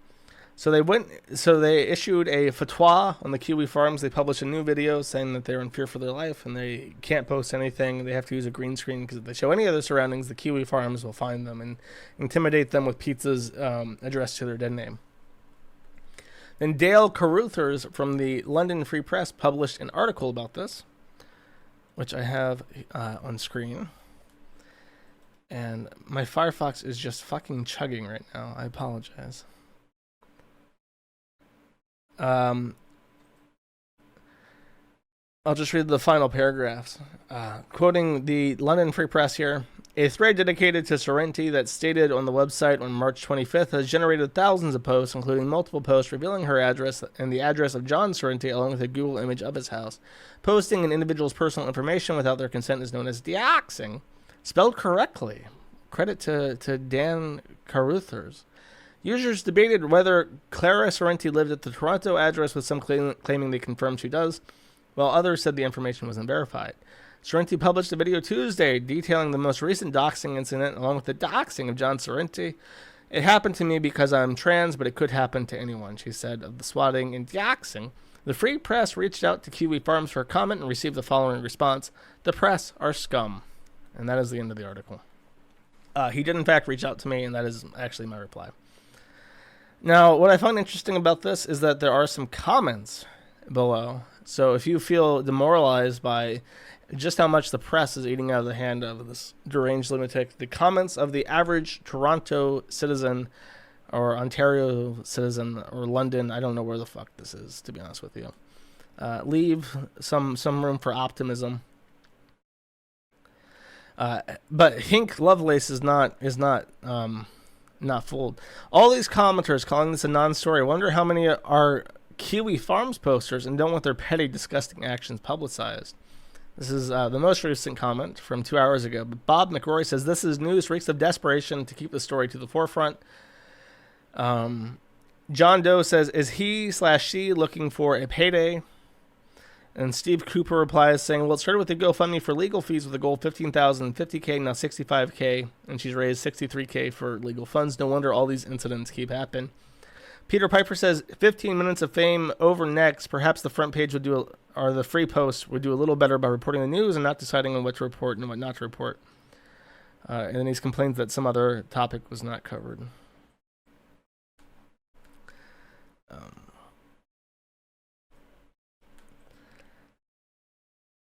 [SPEAKER 1] So they issued a fatwa on the kiwi farms. They published a new video saying that they're in fear for their life and they can't post anything. They have to use a green screen because if they show any other surroundings, the kiwi farms will find them and intimidate them with pizzas addressed to their dead name. Then Dale Caruthers from the London Free Press published an article about this, which I have on screen. And my Firefox is just fucking chugging right now. I apologize. I'll just read the final paragraphs. Quoting the London Free Press here, a thread dedicated to Sorrenti that stated on the website on March 25th has generated thousands of posts, including multiple posts revealing her address and the address of John Sorrenti, along with a Google image of his house. Posting an individual's personal information without their consent is known as doxing, spelled correctly. Credit to Dan Caruthers. Users debated whether Clara Sorrenti lived at the Toronto address, with some claiming they confirmed she does, while others said the information wasn't verified. Sorrenti published a video Tuesday detailing the most recent doxing incident, along with the doxing of John Sorrenti. It happened to me because I'm trans, but it could happen to anyone, she said of the swatting and doxing. The Free Press reached out to Kiwi Farms for a comment and received the following response: "The press are scum." And that is the end of the article. He did in fact reach out to me, and that is actually my reply. Now, what I find interesting about this is that there are some comments below. So if you feel demoralized by just how much the press is eating out of the hand of this deranged lunatic, the comments of the average Toronto citizen or Ontario citizen or London, I don't know where the fuck this is, to be honest with you, leave some room for optimism. But Hink Lovelace is not fooled. All these commenters calling this a non-story. I wonder how many are Kiwi Farms posters and don't want their petty, disgusting actions publicized. This is the most recent comment from 2 hours ago. But Bob McRory says, "This is news, reeks of desperation to keep the story to the forefront." John Doe says, "Is he/she looking for a payday?" And Steve Cooper replies saying, "Well, it started with the GoFundMe for legal fees with a goal of $15,000, $50K, now $65K, and she's raised $63K for legal funds. No wonder all these incidents keep happening." Peter Piper says, 15 minutes of fame over next. Perhaps the front page would or the free post would do a little better by reporting the news and not deciding on what to report and what not to report. And then he's complained that some other topic was not covered.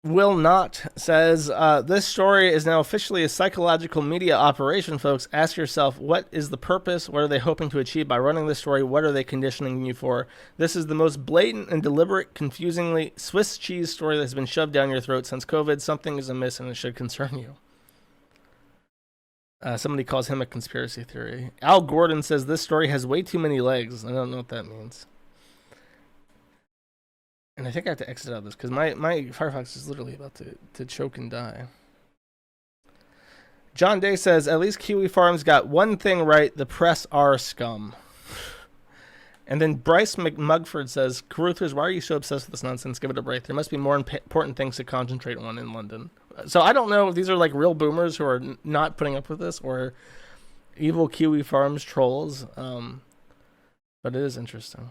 [SPEAKER 1] Will Not says, "This story is now officially a psychological media operation, folks. Ask yourself, what is the purpose? What are they hoping to achieve by running this story? What are they conditioning you for? This is the most blatant and deliberate, confusingly Swiss cheese story that has been shoved down your throat since COVID. Something is amiss and it should concern you." Somebody calls him a conspiracy theory. Al Gordon says, "This story has way too many legs." I don't know what that means. And I think I have to exit out of this because my Firefox is literally about to choke and die. John Day says, "At least Kiwi Farms got one thing right. The press are scum." And then Bryce McMugford says, "Caruthers, why are you so obsessed with this nonsense? Give it a break. There must be more important things to concentrate on in London." So I don't know if these are like real boomers who are not putting up with this or evil Kiwi Farms trolls. But it is interesting.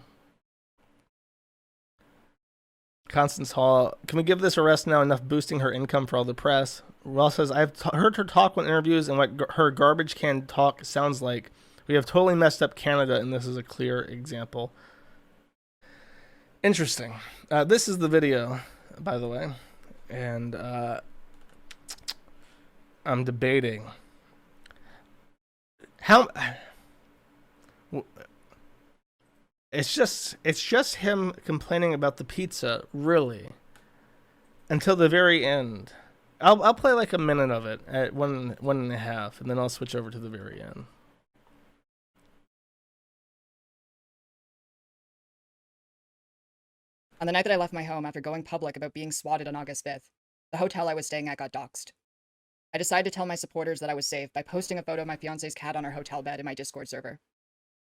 [SPEAKER 1] Constance Hall, "Can we give this arrest now enough boosting her income for all the press?" Ross says, "I've heard her talk on interviews and what her garbage can talk sounds like. We have totally messed up Canada, and this is a clear example." Interesting. This is the video, by the way. And I'm debating how... It's just him complaining about the pizza, really, until the very end. I'll play like a minute of it at 1.5, and then I'll switch over to the very end.
[SPEAKER 8] On the night that I left my home after going public about being swatted on August 5th, the hotel I was staying at got doxxed. I decided to tell my supporters that I was safe by posting a photo of my fiance's cat on our hotel bed in my Discord server.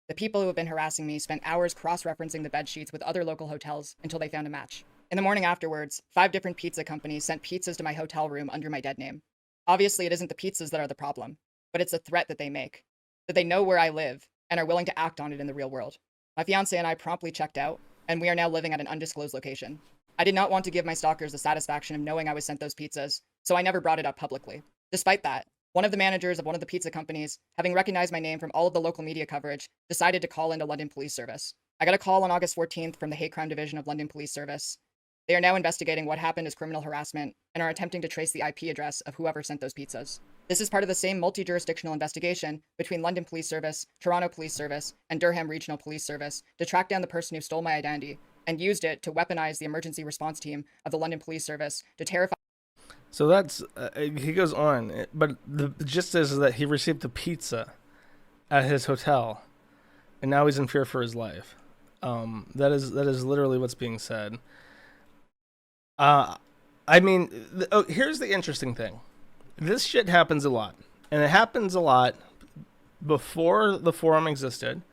[SPEAKER 8] The people who have been harassing me spent hours cross-referencing the bed sheets with other local hotels until they found a match. In the morning afterwards, 5 different pizza companies sent pizzas to my hotel room under my dead name. Obviously, it isn't the pizzas that are the problem, but it's the threat that they make, that they know where I live and are willing to act on it in the real world. My fiance and I promptly checked out, and we are now living at an undisclosed location. I did not want to give my stalkers the satisfaction of knowing I was sent those pizzas, so I never brought it up publicly. Despite that, one of the managers of one of the pizza companies, having recognized my name from all of the local media coverage, decided to call into London Police Service. I got a call on August 14th from the Hate Crime Division of London Police Service. They are now investigating what happened as criminal harassment and are attempting to trace the IP address of whoever sent those pizzas. This is part of the same multi-jurisdictional investigation between London Police Service, Toronto Police Service, and Durham Regional Police Service to track down the person who stole my identity and used it to weaponize the emergency response team of the London Police Service to terrify.
[SPEAKER 1] So that's, he goes on, but the gist is that he received a pizza at his hotel, and now he's in fear for his life. That is literally what's being said. I mean, here's the interesting thing. This shit happens a lot, and it happens a lot before the forum existed.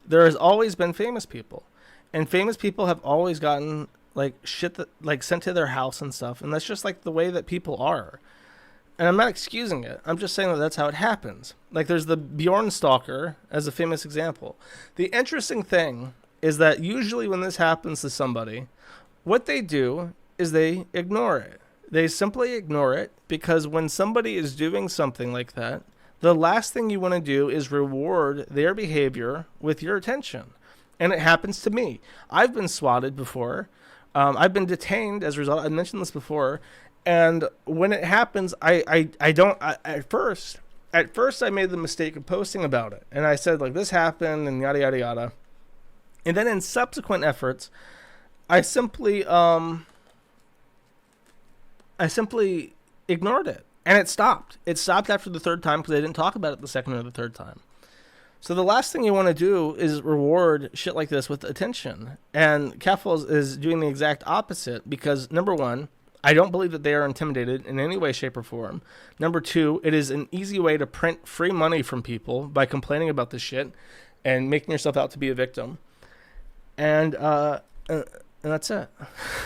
[SPEAKER 1] There has always been famous people, and famous people have always gotten like shit that like sent to their house and stuff, and that's just like the way that people are. And I'm not excusing it. I'm just saying that that's how it happens. Like there's the Bjorn stalker as a famous example. The interesting thing is that usually when this happens to somebody, what they do is they ignore it. They simply ignore it because when somebody is doing something like that, the last thing you want to do is reward their behavior with your attention. And it happens to me. I've been swatted before. I've been detained as a result. I mentioned this before. And when it happens, at first I made the mistake of posting about it. And I said, like, this happened and yada, yada, yada. And then in subsequent efforts, I simply ignored it, and it stopped. It stopped after the third time because I didn't talk about it the second or the third time. So the last thing you want to do is reward shit like this with attention. And Keffals is doing the exact opposite because, number one, I don't believe that they are intimidated in any way, shape, or form. Number two, it is an easy way to print free money from people by complaining about this shit and making yourself out to be a victim. And that's it.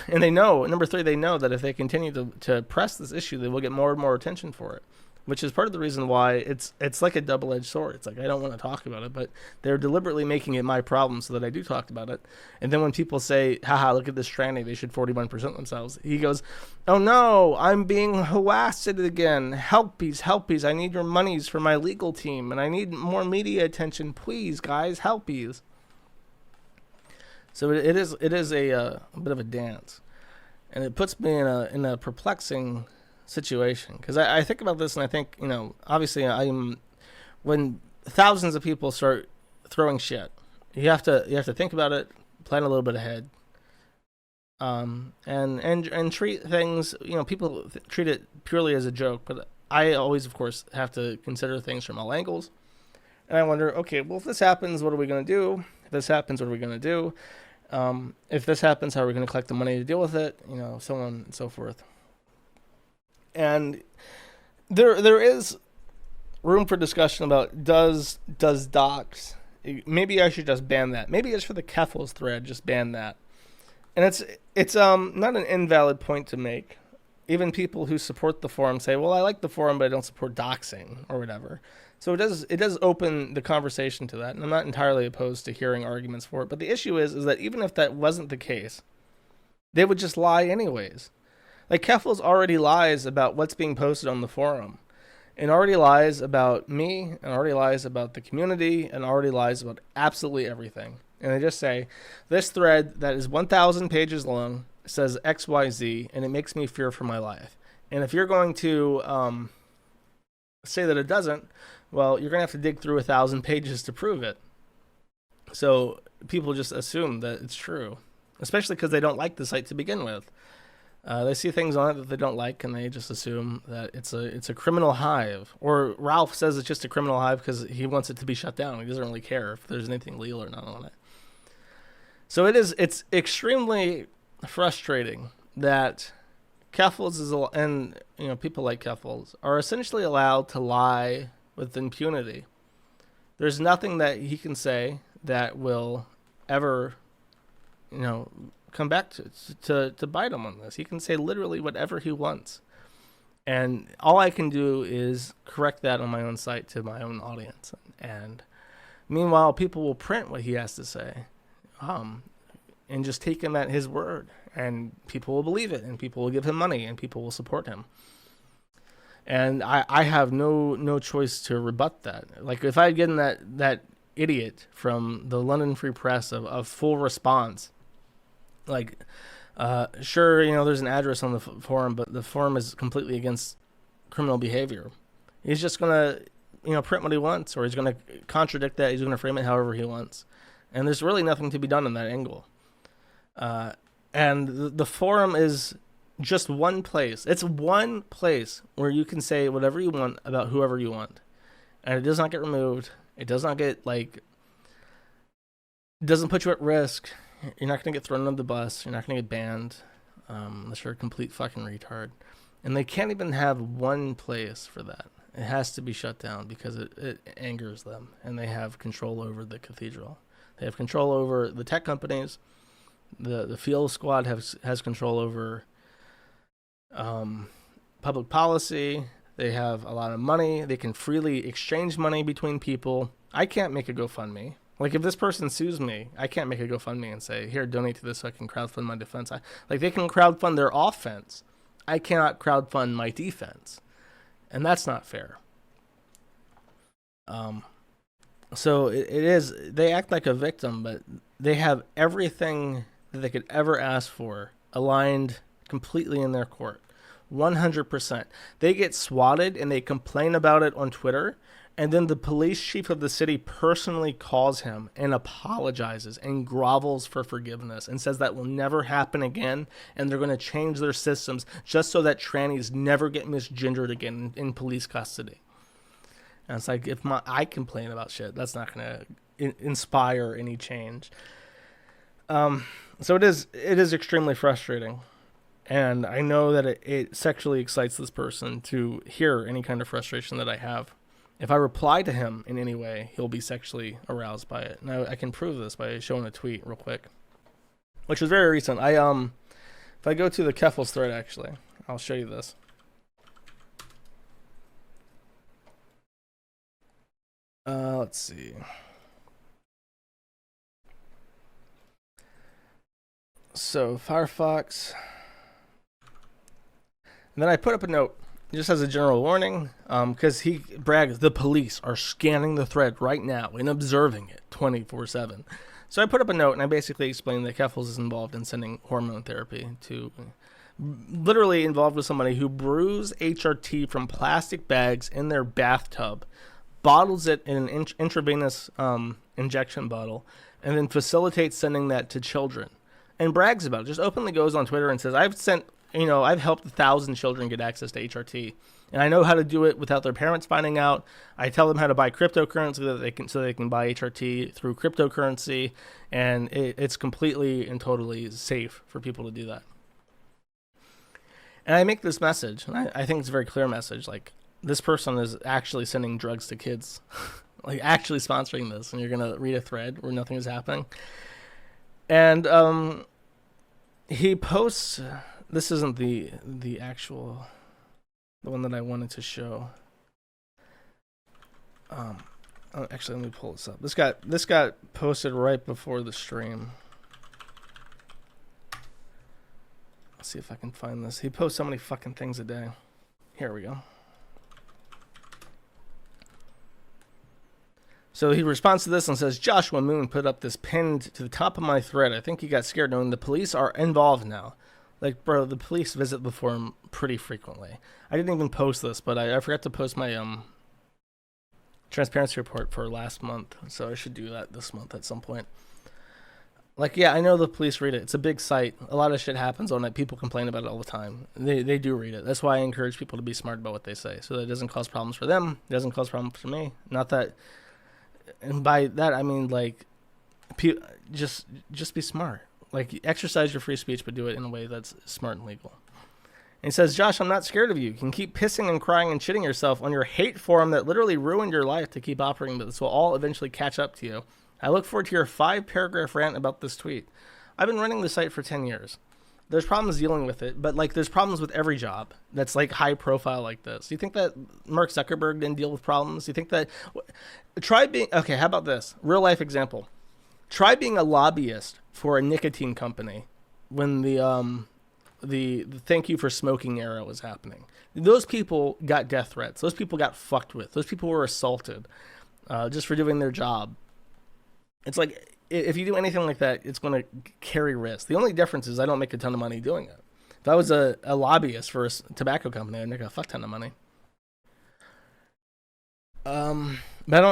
[SPEAKER 1] And they know, number three, they know that if they continue to press this issue, they will get more and more attention for it, which is part of the reason why it's like a double-edged sword. It's like, I don't want to talk about it, but they're deliberately making it my problem so that I do talk about it. And then when people say, haha, look at this tranny, they should 41% themselves, he goes, oh no, I'm being harassed again. Helpies, I need your monies for my legal team, and I need more media attention. Please, guys, helpies. So it is a bit of a dance, and it puts me in a perplexing situation because I think about this and I think, you know, obviously when thousands of people start throwing shit, you have to think about it, plan a little bit ahead, and treat things, you know, people treat it purely as a joke, but I always, of course, have to consider things from all angles, and I wonder, okay, well, if this happens, what are we going to do? If this happens, what are we going to do? If this happens, how are we going to collect the money to deal with it? You know, so on and so forth. And there is room for discussion about does docs. Maybe I should just ban that. Maybe it's for the Keffals thread, just ban that. And it's not an invalid point to make. Even people who support the forum say, well, I like the forum, but I don't support doxing or whatever. So it does open the conversation to that, and I'm not entirely opposed to hearing arguments for it. But the issue is that even if that wasn't the case, they would just lie anyways. Like Keffals already lies about what's being posted on the forum, and already lies about me, and already lies about the community, and already lies about absolutely everything. And they just say, this thread that is 1,000 pages long says XYZ, and it makes me fear for my life. And if you're going to say that it doesn't, well, you're going to have to dig through 1,000 pages to prove it. So people just assume that it's true, especially because they don't like the site to begin with. They see things on it that they don't like, and they just assume that it's a criminal hive. Or Ralph says it's just a criminal hive because he wants it to be shut down. He doesn't really care if there's anything legal or not on it. So it's extremely frustrating that Keffals and people like Keffals are essentially allowed to lie with impunity. There's nothing that he can say that will ever, come back to bite him on this. He can say literally whatever he wants. And all I can do is correct that on my own site to my own audience. And meanwhile, people will print what he has to say. and just take him at his word, and people will believe it, and people will give him money, and people will support him. And I have no choice to rebut that. Like, if I had gotten that idiot from the London Free Press of full response, like, sure, there's an address on the forum, but the forum is completely against criminal behavior. He's just going to, print what he wants, or he's going to contradict that. He's going to frame it however he wants. And there's really nothing to be done in that angle. And the forum is just one place. It's one place where you can say whatever you want about whoever you want. And it does not get removed. It does not get, it doesn't put you at risk. You're not going to get thrown under the bus. You're not going to get banned unless you're a complete fucking retard. And they can't even have one place for that. It has to be shut down because it angers them. And they have control over the cathedral. They have control over the tech companies. The field squad has control over public policy. They have a lot of money. They can freely exchange money between people. I can't make a GoFundMe. Like, if this person sues me, I can't make a GoFundMe and say, here, donate to this so I can crowdfund my defense. They can crowdfund their offense. I cannot crowdfund my defense. And that's not fair. So it is, they act like a victim, but they have everything that they could ever ask for aligned completely in their court. 100%. They get swatted and they complain about it on Twitter, and then the police chief of the city personally calls him and apologizes and grovels for forgiveness and says that will never happen again, and they're going to change their systems just so that trannies never get misgendered again in police custody. And it's like, if I complain about shit, that's not going to inspire any change. So it is extremely frustrating. And I know that it sexually excites this person to hear any kind of frustration that I have. If I reply to him in any way, he'll be sexually aroused by it. Now, I can prove this by showing a tweet real quick, which was very recent. If I go to the Keffals thread, actually, I'll show you this. Let's see. So, Firefox. And then I put up a note, just as a general warning, because he brags, the police are scanning the thread right now and observing it 24/7. So I put up a note, and I basically explained that Keffals is involved in sending hormone therapy to, literally involved with somebody who brews HRT from plastic bags in their bathtub, bottles it in an intravenous injection bottle, and then facilitates sending that to children. And brags about it, just openly goes on Twitter and says, I've helped 1,000 children get access to HRT, and I know how to do it without their parents finding out. I tell them how to buy cryptocurrency so they can buy HRT through cryptocurrency, and it's completely and totally safe for people to do that. And I make this message, and I think it's a very clear message. Like, this person is actually sending drugs to kids, like actually sponsoring this, and you're gonna read a thread where nothing is happening. And he posts. This isn't the actual, the one that I wanted to show. Actually, let me pull this up. This got posted right before the stream. Let's see if I can find this. He posts so many fucking things a day. Here we go. So he responds to this and says, Joshua Moon put up this pinned to the top of my thread. I think he got scared knowing the police are involved now. Like, bro, the police visit the forum pretty frequently. I didn't even post this, but I forgot to post my transparency report for last month. So I should do that this month at some point. Like, yeah, I know the police read it. It's a big site. A lot of shit happens on it. People complain about it all the time. They do read it. That's why I encourage people to be smart about what they say, so that it doesn't cause problems for them. It doesn't cause problems for me. Not that... And by that, I mean, like, just be smart. Like, exercise your free speech, but do it in a way that's smart and legal. And he says, Josh, I'm not scared of you. You can keep pissing and crying and shitting yourself on your hate forum that literally ruined your life to keep operating, but this will all eventually catch up to you. I look forward to your 5-paragraph rant about this tweet. I've been running the site for 10 years. There's problems dealing with it, but, like, there's problems with every job that's, like, high profile like this. Do you think that Mark Zuckerberg didn't deal with problems? Do you think that... Try being... Okay, how about this? Real life example. Try being a lobbyist for a nicotine company when the thank you for smoking era was happening. Those people got death threats. Those people got fucked with. Those people were assaulted just for doing their job. It's like, if you do anything like that, it's going to carry risk. The only difference is I don't make a ton of money doing it. If I was a lobbyist for a tobacco company, I'd make a fuck ton of money. But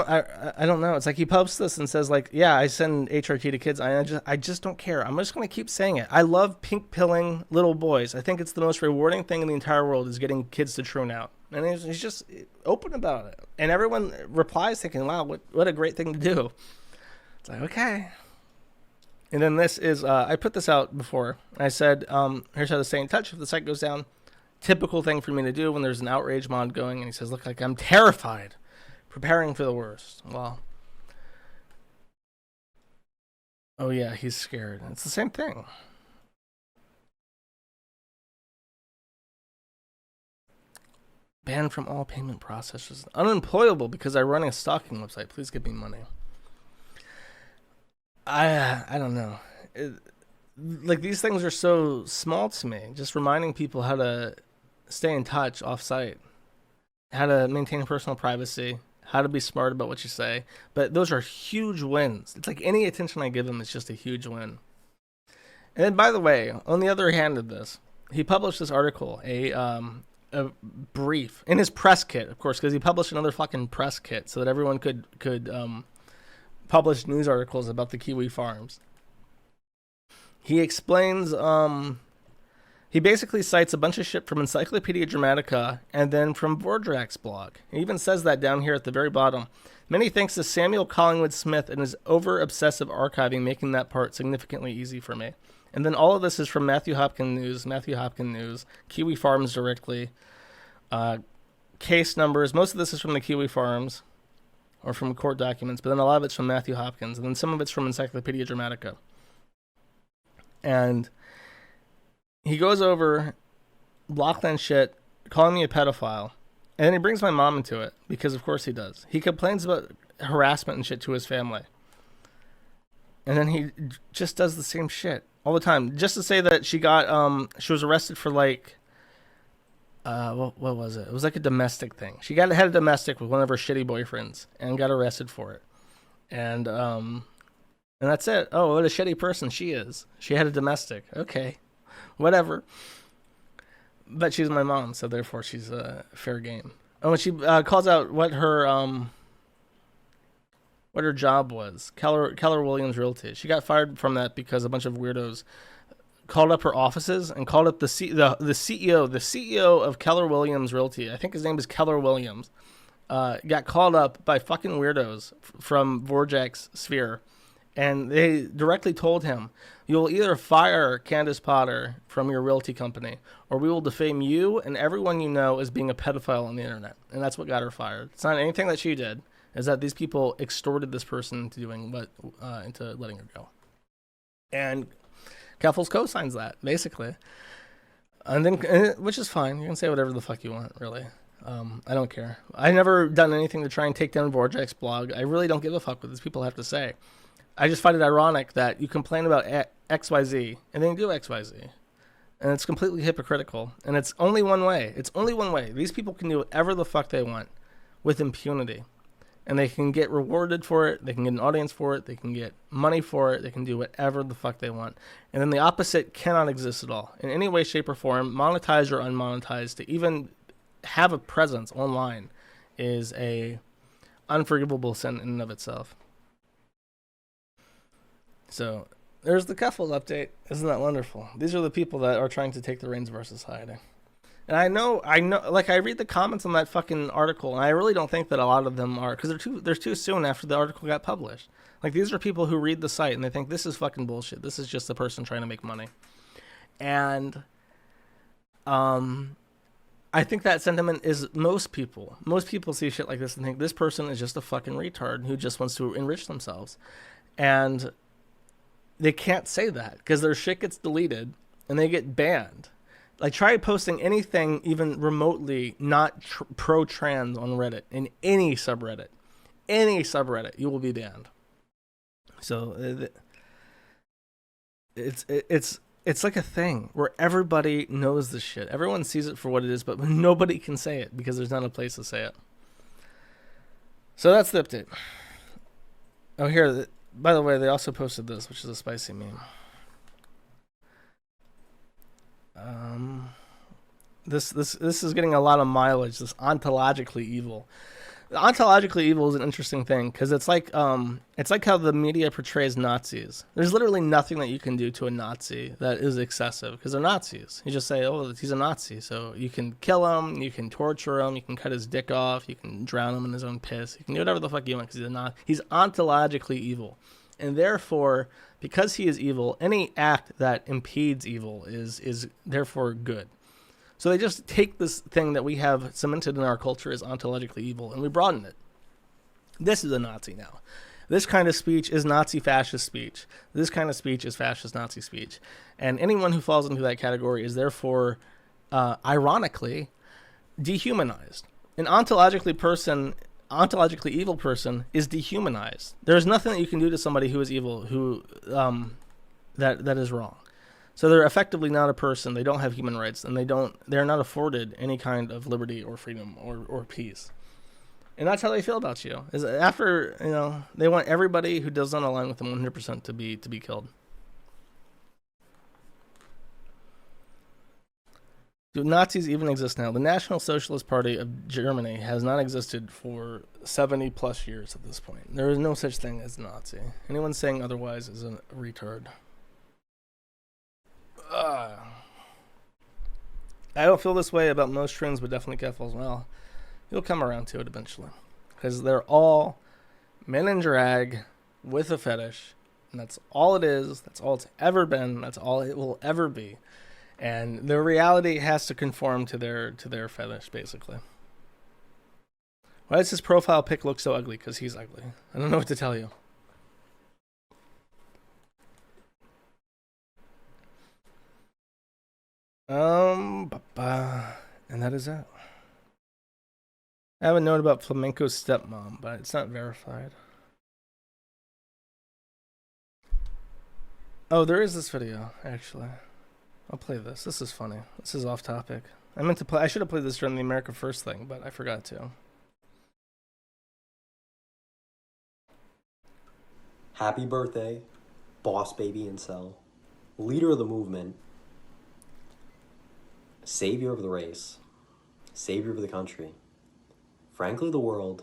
[SPEAKER 1] I don't know. It's like he posts this and says like, yeah, I send HRT to kids. I just don't care. I'm just going to keep saying it. I love pink pilling little boys. I think it's the most rewarding thing in the entire world is getting kids to tune out. And he's just open about it. And everyone replies thinking, wow, what a great thing to do. It's like, okay. And then this is, I put this out before. I said, here's how to stay in touch if the site goes down. Typical thing for me to do when there's an outrage mod going. And he says, look, like I'm terrified. Preparing for the worst. Well, oh yeah, he's scared. It's the same thing. Banned from all payment processors. Unemployable because I run a stalking website. Please give me money. I don't know. Like these things are so small to me. Just reminding people how to stay in touch off-site, how to maintain personal privacy, how to be smart about what you say. But those are huge wins. It's like any attention I give him is just a huge win. And then, by the way, on the other hand of this, he published this article, a brief, in his press kit, of course, because he published another fucking press kit so that everyone could publish news articles about the kiwi farms. He explains... He basically cites a bunch of shit from Encyclopedia Dramatica and then from Vordrak's blog. He even says that down here at the very bottom. Many thanks to Samuel Collingwood Smith and his over-obsessive archiving, making that part significantly easy for me. And then all of this is from Matthew Hopkins News, Kiwi Farms directly, case numbers. Most of this is from the Kiwi Farms or from court documents, but then a lot of it's from Matthew Hopkins, and then some of it's from Encyclopedia Dramatica. And he goes over Blockland shit, calling me a pedophile, and then he brings my mom into it, because of course he does. He complains about harassment and shit to his family. And then he just does the same shit all the time. Just to say that she was arrested for like, what was it? It was like a domestic thing. She had a domestic with one of her shitty boyfriends and got arrested for it. And that's it. Oh, what a shitty person she is. She had a domestic. Okay. Whatever. But she's my mom, so therefore she's fair game. Oh, and she calls out what her job was. Keller Williams Realty. She got fired from that because a bunch of weirdos called up her offices and called up the CEO of Keller Williams Realty. I think his name is Keller Williams. Got called up by fucking weirdos from Vorjak's sphere. And they directly told him, you'll either fire Candace Potter from your realty company, or we will defame you and everyone you know as being a pedophile on the internet. And that's what got her fired. It's not anything that she did. Is that these people extorted this person into doing into letting her go. And Keffals co-signs that, basically. And then, which is fine. You can say whatever the fuck you want, really. I don't care. I've never done anything to try and take down Vorjak's blog. I really don't give a fuck what these people have to say. I just find it ironic that you complain about XYZ and then you do XYZ. And it's completely hypocritical. And it's only one way. It's only one way. These people can do whatever the fuck they want with impunity. And they can get rewarded for it. They can get an audience for it. They can get money for it. They can do whatever the fuck they want. And then the opposite cannot exist at all. In any way, shape, or form, monetized or unmonetized, to even have a presence online is a unforgivable sin in and of itself. So, there's the Keffals update. Isn't that wonderful? These are the people that are trying to take the reins of our society. And I know, like, I read the comments on that fucking article, and I really don't think that a lot of them are, because they're too soon after the article got published. Like, these are people who read the site, and they think, this is fucking bullshit. This is just a person trying to make money. And, I think that sentiment is most people. Most people see shit like this and think, this person is just a fucking retard who just wants to enrich themselves. And they can't say that because their shit gets deleted and they get banned. Like, try posting anything even remotely not pro-trans on Reddit, in any subreddit. Any subreddit, you will be banned. So it's like a thing where everybody knows this shit. Everyone sees it for what it is, but nobody can say it because there's not a place to say it. So that's the update. Oh, here, by the way, they also posted this, which is a spicy meme. This is getting a lot of mileage. This ontologically evil. Ontologically evil is an interesting thing because it's like how the media portrays Nazis. There's literally nothing that you can do to a Nazi that is excessive because they're Nazis. You just say, oh, he's a Nazi, so you can kill him, you can torture him, you can cut his dick off, you can drown him in his own piss, you can do whatever the fuck you want because he's ontologically evil, and therefore, because he is evil, any act that impedes evil is therefore good. So they just take this thing that we have cemented in our culture as ontologically evil, and we broaden it. This is a Nazi now. This kind of speech is Nazi-fascist speech. This kind of speech is fascist-Nazi speech. And anyone who falls into that category is therefore, ironically, dehumanized. An ontologically evil person is dehumanized. There's nothing that you can do to somebody who is evil, that is wrong. So they're effectively not a person. They don't have human rights, and they're not afforded any kind of liberty or freedom or peace. And that's how they feel about you. Is after, they want everybody who does not align with them 100% to be killed. Do Nazis even exist now? The National Socialist Party of Germany has not existed for 70 plus years at this point. There is no such thing as Nazi. Anyone saying otherwise is a retard. I don't feel this way about most trends, but definitely Keffals. Well, you'll come around to it eventually. Because they're all men in drag with a fetish. And that's all it is. That's all it's ever been. That's all it will ever be. And their reality has to conform to their fetish, basically. Why does his profile pic look so ugly? Because he's ugly. I don't know what to tell you. And that is it. I have a note about Flamenco's stepmom, but it's not verified. Oh, there is this video, actually. I'll play this. This is funny. This is off topic. I should have played this during the America First thing, but I forgot to.
[SPEAKER 9] Happy birthday, boss baby incel, leader of the movement, savior of the race, savior of the country, frankly the world.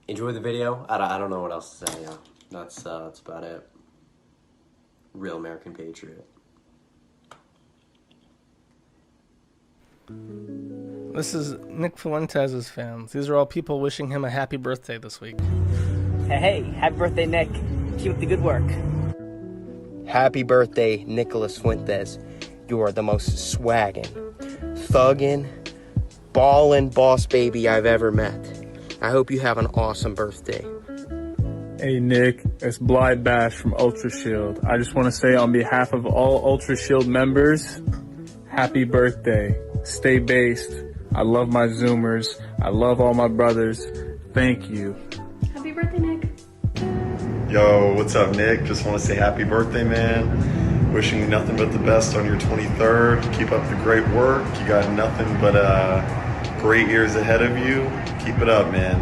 [SPEAKER 9] Enjoy the video. I don't know what else to say. Yeah, that's about it. Real American patriot.
[SPEAKER 1] This is Nick Fuentes' fans. These are all people wishing him a happy birthday this week.
[SPEAKER 10] Hey, happy birthday, Nick. Keep up the good work.
[SPEAKER 11] Happy birthday, Nicholas Fuentes. You are the most swaggin', thuggin', ballin' boss baby I've ever met. I hope you have an awesome birthday.
[SPEAKER 12] Hey Nick, it's Blythe Bash from Ultra Shield. I just want to say on behalf of all Ultra Shield members, happy birthday. Stay based. I love my Zoomers. I love all my brothers. Thank you.
[SPEAKER 2] Happy birthday, Nick.
[SPEAKER 13] Yo, what's up, Nick? Just want to say happy birthday, man. Wishing you nothing but the best on your 23rd. Keep up the great work. You got nothing but great years ahead of you. Keep it up, man.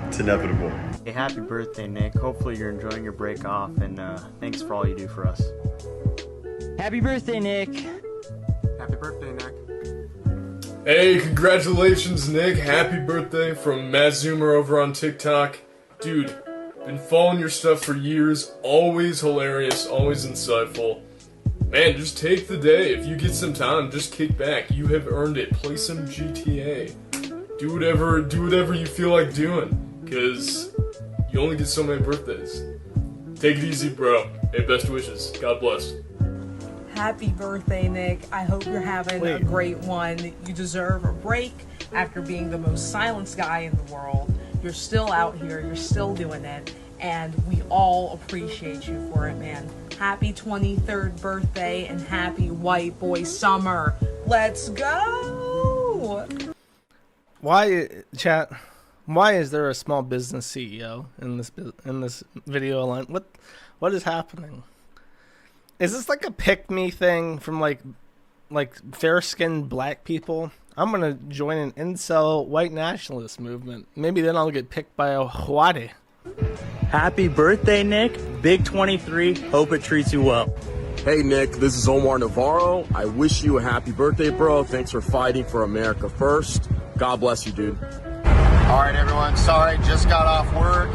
[SPEAKER 13] It's inevitable.
[SPEAKER 14] Hey, happy birthday, Nick. Hopefully you're enjoying your break off, and thanks for all you do for us.
[SPEAKER 10] Happy birthday, Nick.
[SPEAKER 15] Happy birthday, Nick.
[SPEAKER 16] Hey, congratulations, Nick. Happy birthday from Matt Zoomer over on TikTok. Dude, been following your stuff for years. Always hilarious, always insightful. Man, just take the day. If you get some time, just kick back. You have earned it. Play some GTA. Do whatever you feel like doing. Because you only get so many birthdays. Take it easy, bro. Hey, best wishes. God bless.
[SPEAKER 17] Happy birthday, Nick. I hope you're having a great one. You deserve a break after being the most silenced guy in the world. You're still out here. You're still doing it. And we all appreciate you for it, man. Happy 23rd birthday and happy white boy summer. Let's go!
[SPEAKER 1] Why, chat? Why is there a small business CEO in this video line? What is happening? Is this like a pick me thing from like fair skinned black people? I'm gonna join an incel white nationalist movement. Maybe then I'll get picked by a Hawaii.
[SPEAKER 18] Happy birthday, Nick. Big 23. Hope it treats you well.
[SPEAKER 19] Hey, Nick, this is Omar Navarro. I wish you a happy birthday, bro. Thanks for fighting for America first. God bless you, dude.
[SPEAKER 6] All right, everyone. Sorry, just got off work.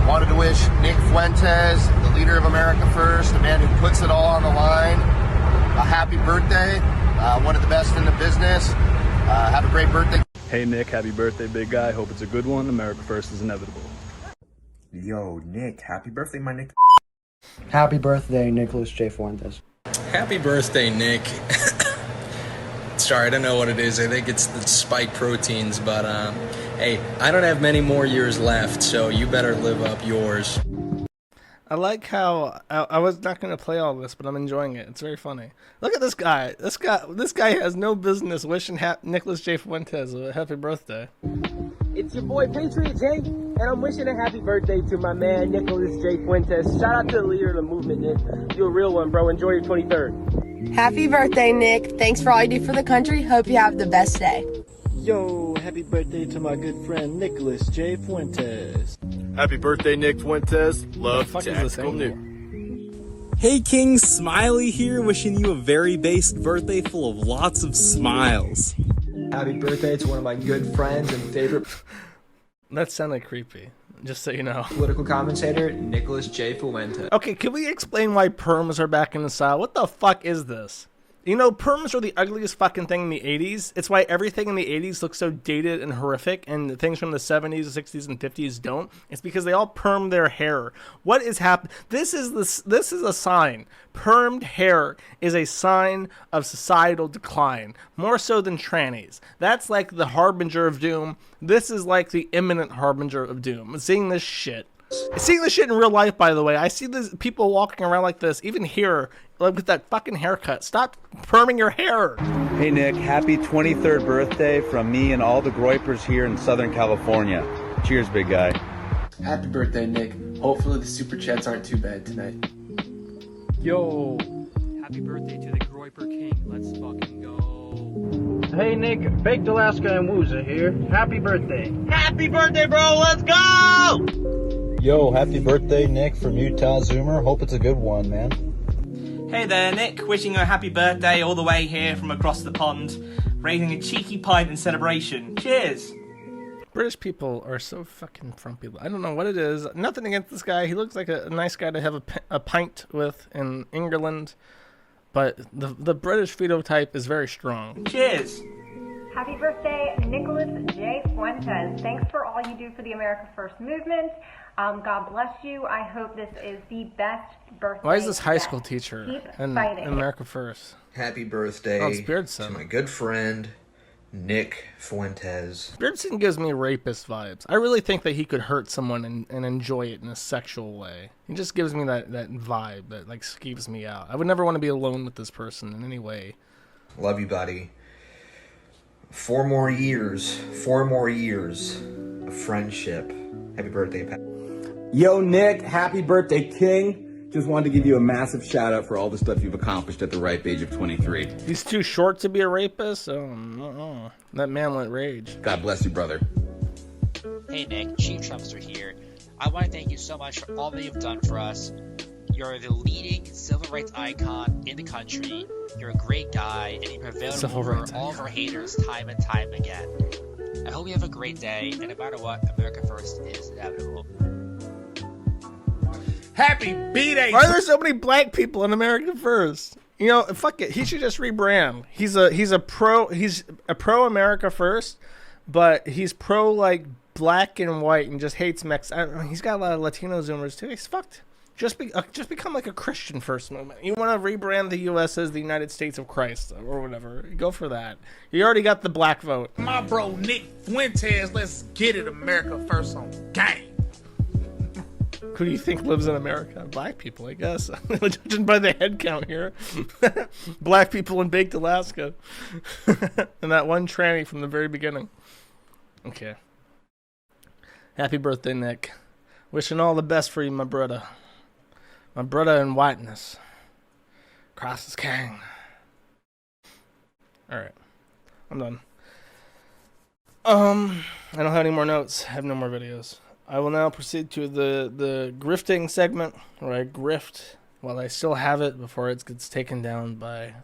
[SPEAKER 6] Wanted to wish Nick Fuentes, the leader of America First, the man who puts it all on the line, a happy birthday. One of the best in the business. Have a great birthday.
[SPEAKER 12] Hey, Nick, happy birthday, big guy. Hope it's a good one. America First is inevitable.
[SPEAKER 20] Yo, Nick, happy birthday, my Nick.
[SPEAKER 21] Happy birthday, Nicholas J. Fuentes.
[SPEAKER 22] Happy birthday, Nick. Sorry, I don't know what it is. I think it's the spike proteins, but hey, I don't have many more years left, so you better live up yours.
[SPEAKER 1] I like how I was not going to play all this, but I'm enjoying it. It's very funny. Look at this guy. This guy has no business wishing Nicholas J. Fuentes a happy birthday.
[SPEAKER 11] It's your boy Patriot J, and I'm wishing a happy birthday to my man Nicholas J. Fuentes. Shout out to the leader of the movement, Nick. You're a real one, bro. Enjoy your 23rd.
[SPEAKER 23] Happy birthday, Nick. Thanks for all you do for the country. Hope you have the best day.
[SPEAKER 24] Yo, happy birthday to my good friend Nicholas J. Fuentes.
[SPEAKER 19] Happy birthday, Nick Fuentes. Love, Tactical Nick.
[SPEAKER 18] Hey, King Smiley here, wishing you a very based birthday full of lots of smiles.
[SPEAKER 21] Happy birthday to one of my good friends and favorite...
[SPEAKER 1] That sounded creepy, just so you know.
[SPEAKER 21] Political commentator, Nicholas J. Fuentes.
[SPEAKER 1] Okay, can we explain why perms are back in the style? What the fuck is this? You know, perms are the ugliest fucking thing in the 80s. It's why everything in the 80s looks so dated and horrific, and the things from the 70s, 60s, and 50s don't. It's because they all perm their hair. What is happening? This is a sign. Permed hair is a sign of societal decline, more so than trannies. That's like the harbinger of doom. This is like the imminent harbinger of doom. Seeing this shit in real life, by the way. I see these people walking around like this, even here, like with that fucking haircut. Stop perming your hair.
[SPEAKER 25] Hey, Nick, happy 23rd birthday from me and all the Groypers here in Southern California. Cheers, big guy.
[SPEAKER 21] Happy birthday, Nick. Hopefully the super chats aren't too bad tonight.
[SPEAKER 18] Yo.
[SPEAKER 26] Happy birthday to the Groyper King. Let's fucking go.
[SPEAKER 27] Hey, Nick, Baked Alaska and Wooza here. Happy birthday.
[SPEAKER 18] Happy birthday, bro. Let's go.
[SPEAKER 28] Yo, happy birthday, Nick, from Utah Zoomer. Hope it's a good one, man.
[SPEAKER 10] Hey there, Nick. Wishing you a happy birthday all the way here from across the pond. Raising a cheeky pint in celebration. Cheers.
[SPEAKER 1] British people are so fucking frumpy. I don't know what it is. Nothing against this guy. He looks like a nice guy to have a pint with in England. But the British phenotype is very strong.
[SPEAKER 10] Cheers.
[SPEAKER 29] Happy birthday, Nicholas J. Fuentes. Thanks for all you do for the America First movement. God bless you. I hope this is the best birthday.
[SPEAKER 1] Why is this high school teacher in
[SPEAKER 29] fighting.
[SPEAKER 1] America First?
[SPEAKER 30] Happy birthday to my good friend, Nick Fuentes.
[SPEAKER 1] Beardson gives me rapist vibes. I really think that he could hurt someone and enjoy it in a sexual way. He just gives me that vibe that like skeeves me out. I would never want to be alone with this person in any way.
[SPEAKER 30] Love you, buddy. 4 more years of friendship. Happy birthday, Pat.
[SPEAKER 25] Yo, Nick, happy birthday, King. Just wanted to give you a massive shout out for all the stuff you've accomplished at the ripe age of 23.
[SPEAKER 1] He's too short to be a rapist? Oh, that man went rage.
[SPEAKER 25] God bless you, brother.
[SPEAKER 31] Hey, Nick, Chief Trumpster here. I want to thank you so much for all that you've done for us. You're the leading civil rights icon in the country. You're a great guy, and you prevailed over all of our haters time and time again. I hope you have a great day, and no matter what, America First is inevitable.
[SPEAKER 1] Happy B-Day! Why are there so many black people in America First? You know, fuck it. He should just rebrand. He's a pro America First, but he's pro like black and white and just hates Mex. He's got a lot of Latino Zoomers too. He's fucked. Just become like a Christian First movement. You want to rebrand the U.S. as the United States of Christ or whatever. Go for that. You already got the black vote.
[SPEAKER 32] My bro Nick Fuentes, let's get it America First on gang.
[SPEAKER 1] Who do you think lives in America? Black people, I guess. Judging by the head count here. Black people in Baked Alaska. And that one tranny from the very beginning. Okay. Happy birthday, Nick. Wishing all the best for you, my brother. My brother in whiteness. Cross is king. Alright. I'm done. I don't have any more notes. I have no more videos. I will now proceed to the grifting segment, where I grift while I still have it before it gets taken down by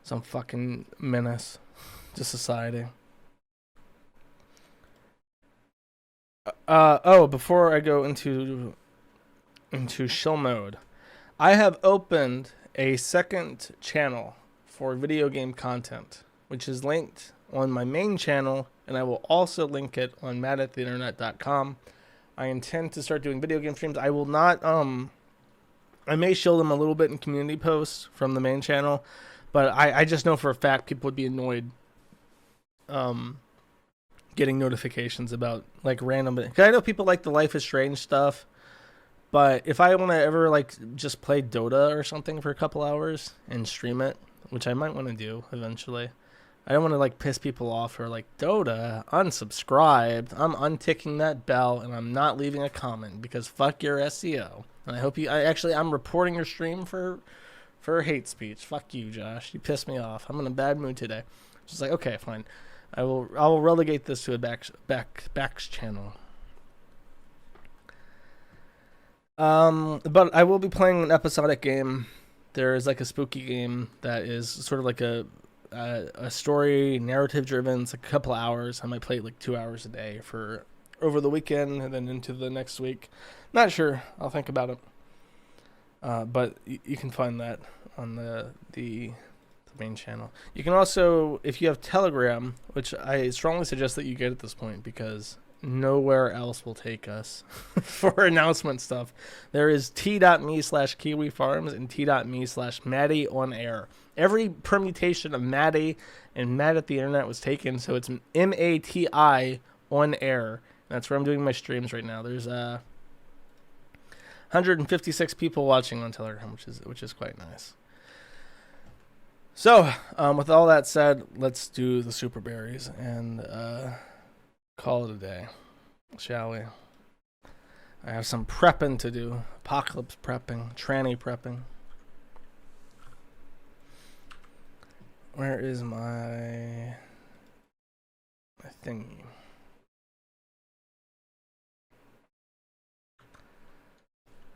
[SPEAKER 1] some fucking menace to society. Before I go into shill mode, I have opened a second channel for video game content, which is linked on my main channel, and I will also link it on maddattheinternet.com. I intend to start doing video game streams. I will not, I may show them a little bit in community posts from the main channel, but I just know for a fact people would be annoyed getting notifications about like random, because I know people like the Life is Strange stuff, but if I want to ever like just play Dota or something for a couple hours and stream it, which I might want to do eventually, I don't want to like piss people off who are like, Dota, unsubscribed, I'm unticking that bell, and I'm not leaving a comment because fuck your SEO. And I hope you, I'm reporting your stream for hate speech. Fuck you, Josh. You pissed me off. I'm in a bad mood today. Just like, okay, fine. I will relegate this to a backs channel. But I will be playing an episodic game. There is like a spooky game that is sort of like a story, narrative driven. It's like a couple hours. I might play it like 2 hours a day for over the weekend and then into the next week. Not sure. I'll think about it. But you can find that on the main channel. You can also, if you have Telegram, which I strongly suggest that you get at this point because nowhere else will take us for announcement stuff. There is t.me/Kiwi Farms and t.me/Maddie on air. Every permutation of Maddie and Mad at the Internet was taken, so it's MATI on air. That's where I'm doing my streams right now. There's 156 people watching on Telegram, which is quite nice. So, with all that said, let's do the super berries and call it a day, shall we? I have some prepping to do. Apocalypse prepping, tranny prepping. Where is my thingy?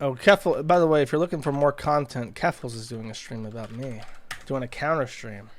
[SPEAKER 1] Oh, Keffals, by the way, if you're looking for more content, Keffals is doing a stream about me. Doing a counter stream.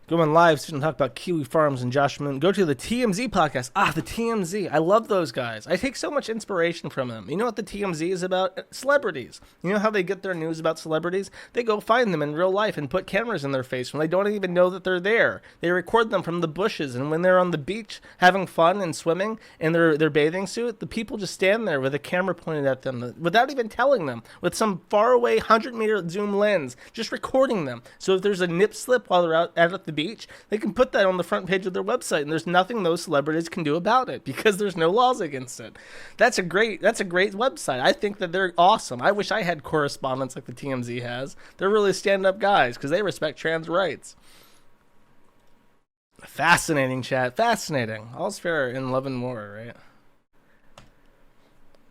[SPEAKER 1] Going live soon to talk about Kiwi Farms and Josh Moon. Go to the TMZ podcast. The TMZ. I love those guys. I take so much inspiration from them. You know what the TMZ is about? Celebrities. You know how they get their news about celebrities? They go find them in real life and put cameras in their face when they don't even know that they're there. They record them from the bushes, and when they're on the beach having fun and swimming in their bathing suit, the people just stand there with a camera pointed at them without even telling them, with some faraway 100-meter zoom lens, just recording them. So if there's a nip slip while they're out at the beach, they can put that on the front page of their website, and there's nothing those celebrities can do about it because there's no laws against it. That's a great website. I think that they're awesome. I wish I had correspondents like the TMZ has. They're really stand-up guys because they respect trans rights. Fascinating, chat. Fascinating. All's fair in love and war, right?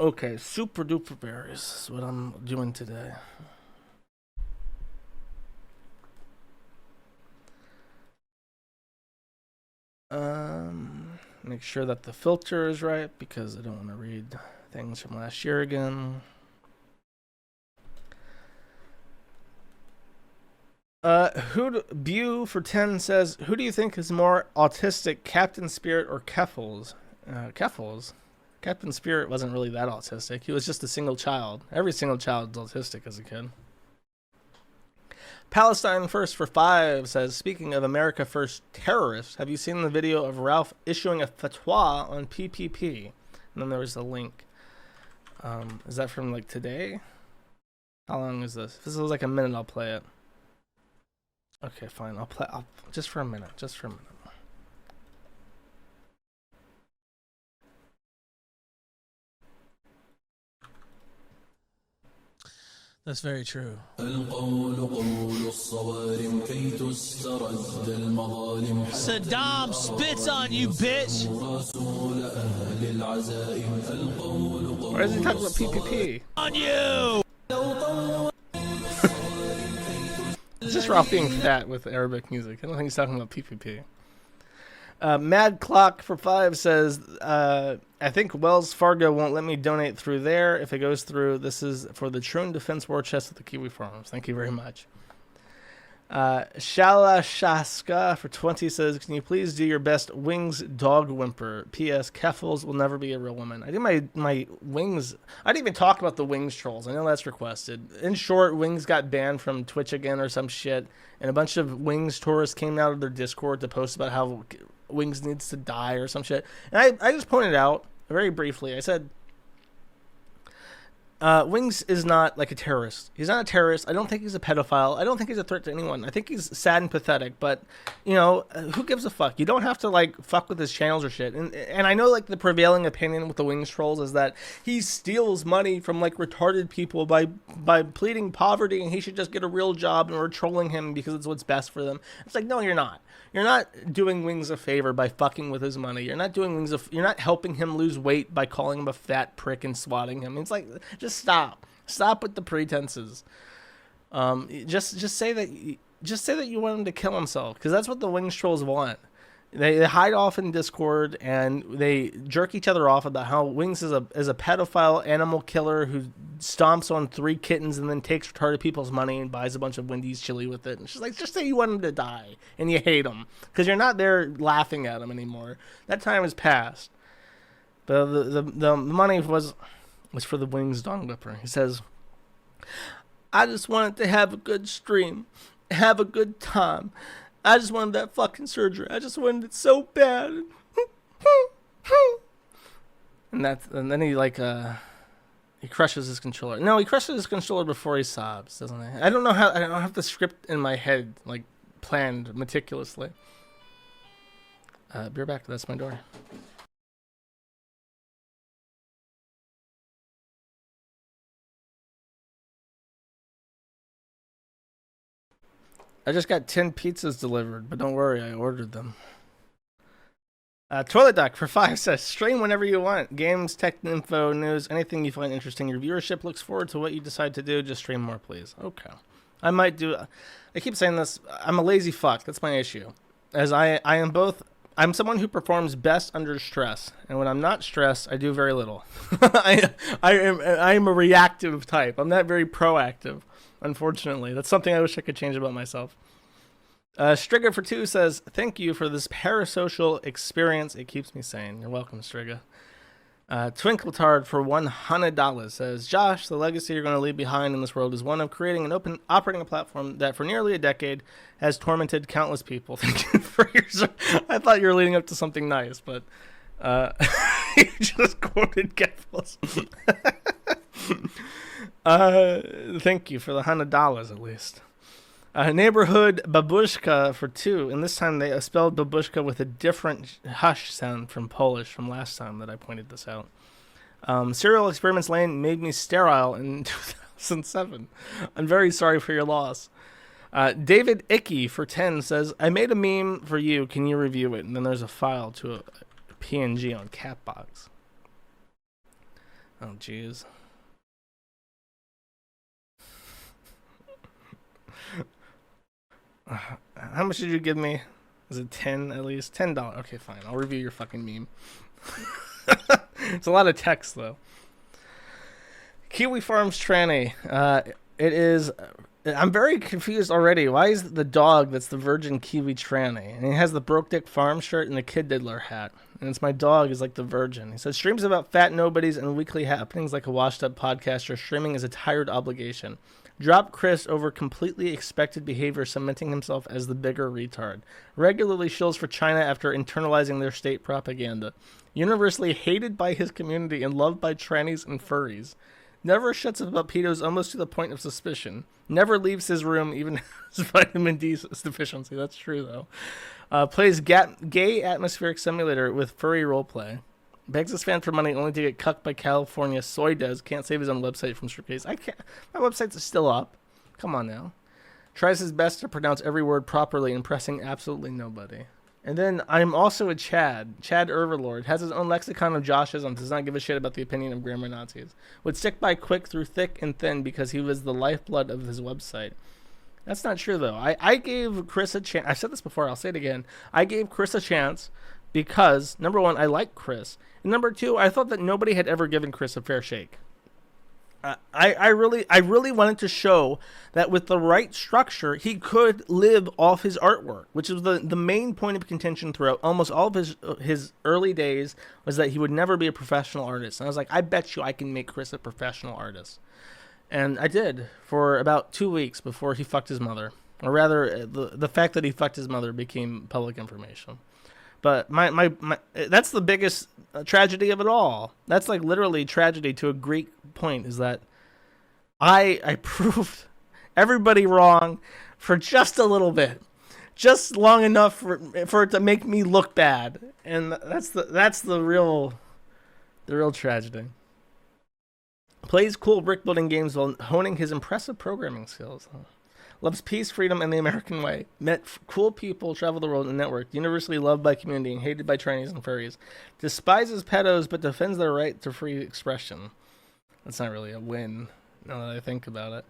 [SPEAKER 1] Okay, super duper berries is what I'm doing today. Make sure that the filter is right because I don't want to read things from last year again. Bew for 10 says, who do you think is more autistic, Captain Spirit or Keffals? Keffals? Captain Spirit wasn't really that autistic. He was just a single child. Every single child is autistic as a kid. Palestine First for 5 says, speaking of America First terrorists, have you seen the video of Ralph issuing a fatwa on PPP? And then there was a link. Is that from like today? How long is this? If this is like a minute, I'll play it. Okay, fine. I'll play just for a minute. Just for a minute. That's very true.
[SPEAKER 2] Saddam spits on you, bitch.
[SPEAKER 1] Why is he talking about PPP? On you! It's just Ralph being fat with Arabic music. I don't think he's talking about PPP. Mad Clock for 5 says, I think Wells Fargo won't let me donate through there. If it goes through, this is for the Troon Defense War Chest at the Kiwi Farms. Thank you very much. Shala Shaska for 20 says, can you please do your best Wings dog whimper? P.S. Keffals will never be a real woman. I do my Wings. I didn't even talk about the Wings trolls. I know that's requested. In short, Wings got banned from Twitch again or some shit, and a bunch of Wings tourists came out of their Discord to post about how Wings needs to die or some shit. And I just pointed out very briefly, I said, Wings is not like a terrorist. He's not a terrorist. I don't think he's a pedophile. I don't think he's a threat to anyone. I think he's sad and pathetic, but, you know, who gives a fuck? You don't have to, like, fuck with his channels or shit. And I know, like, the prevailing opinion with the Wings trolls is that he steals money from, like, retarded people by pleading poverty, and he should just get a real job, and we're trolling him because it's what's best for them. It's like, no, you're not. You're not doing Wings a favor by fucking with his money. You're not doing Wings you're not helping him lose weight by calling him a fat prick and swatting him. It's like, just stop. Stop with the pretenses. Just say that you want him to kill himself, because that's what the Wings trolls want. They hide off in Discord and they jerk each other off about how Wings is a pedophile animal killer who stomps on 3 kittens and then takes retarded people's money and buys a bunch of Wendy's chili with it. And she's like, just say you want him to die and you hate him, because you're not there laughing at him anymore. That time has passed. But the money was for the Wings dong whipper. He says, I just wanted to have a good stream, have a good time. I just wanted that fucking surgery. I just wanted it so bad. And then he he crushes his controller. No, he crushes his controller before he sobs, doesn't he? I don't have the script in my head like planned meticulously. Be right back. That's my door. I just got 10 pizzas delivered, but don't worry, I ordered them. Toilet Duck for 5 says, stream whenever you want. Games, tech info, news, anything you find interesting. Your viewership looks forward to what you decide to do. Just stream more, please. Okay. I might do... I keep saying this. I'm a lazy fuck. That's my issue. As I'm someone who performs best under stress. And when I'm not stressed, I do very little. I am a reactive type. I'm not very proactive. Unfortunately, that's something I wish I could change about myself. Striga for 2 says, thank you for this parasocial experience. It keeps me sane. You're welcome, Striga. Twinkletard for $100 says, Josh, the legacy you're going to leave behind in this world is one of creating an open operating platform that for nearly a decade has tormented countless people. Thank you for your... I thought you were leading up to something nice, but you just quoted Keffals. Thank you for the $100 at least. Neighborhood Babushka for 2, and this time they spelled Babushka with a different hush sound from Polish from last time that I pointed this out. Serial Experiments Lane made me sterile in 2007. I'm very sorry for your loss. David Icky for 10 says, I made a meme for you. Can you review it? And then there's a file to a PNG on Catbox. Oh, jeez. How much did you give me? Is it 10 at least? $10. Okay, fine. I'll review your fucking meme. It's a lot of text, though. Kiwi Farms Tranny. It is... I'm very confused already. Why is the dog that's the virgin Kiwi Tranny? And he has the Broke Dick Farm shirt and the Kid Diddler hat. And it's my dog is like the virgin. He says, streams about fat nobodies and weekly happenings like a washed-up podcaster. Streaming is a tired obligation. Drop Chris over completely expected behavior, cementing himself as the bigger retard. Regularly shills for China after internalizing their state propaganda. Universally hated by his community and loved by trannies and furries. Never shuts up about pedos almost to the point of suspicion. Never leaves his room, even his vitamin D deficiency. That's true, though. Plays gay atmospheric simulator with furry roleplay. Begs his fan for money only to get cucked by California soy does. Can't save his own website from striptease. I can't. My website's still up. Come on now. Tries his best to pronounce every word properly, impressing absolutely nobody. And then I'm also a Chad. Chad Overlord has his own lexicon of Joshisms. Does not give a shit about the opinion of grammar Nazis. Would stick by quick through thick and thin because he was the lifeblood of his website. That's not true, though. I gave Chris a chance. I've said this before. I'll say it again. I gave Chris a chance because, number one, I like Chris. And number two, I thought that nobody had ever given Chris a fair shake. I really wanted to show that with the right structure, he could live off his artwork, which is the main point of contention throughout almost all of his early days, was that he would never be a professional artist. And I was like, I bet you I can make Chris a professional artist. And I did for about 2 weeks before he fucked his mother. Or rather, the fact that he fucked his mother became public information. But my that's the biggest tragedy of it all. That's like literally tragedy to a great point, is that I proved everybody wrong for just a little bit, just long enough for it to make me look bad, and that's the real tragedy. Plays cool brick building games while honing his impressive programming skills. Loves peace, freedom, and the American way. Met cool people, traveled the world, and networked. Universally loved by community and hated by trannies and furries. Despises pedos, but defends their right to free expression. That's not really a win, now that I think about it.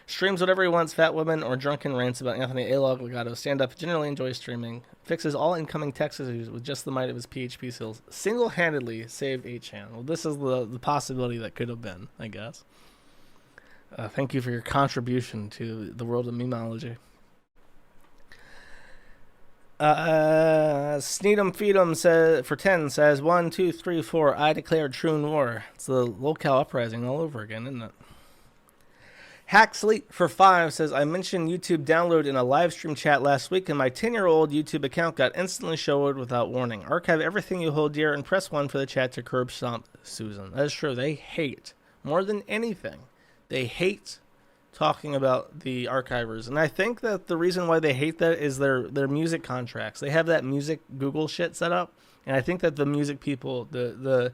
[SPEAKER 1] Streams whatever he wants, fat women, or drunken rants about Anthony A-Log, Legato, stand-up. Generally enjoys streaming. Fixes all incoming text issues with just the might of his PHP skills. Single-handedly saved 8chan. Well, this is the possibility that could have been, I guess. Thank you for your contribution to the world of memeology. Sneedum Feedum says, for 10 says, 1, 2, 3, 4, I declare true war. It's the locale uprising all over again, isn't it? Hack Sleep for 5 says, I mentioned YouTube download in a live stream chat last week, and my 10-year-old YouTube account got instantly showed without warning. Archive everything you hold dear and press 1 for the chat to curb stomp Susan. That is true. They hate, more than anything, they hate talking about the archivers. And I think that the reason why they hate that is their music contracts. They have that music Google shit set up. And I think that the music people, the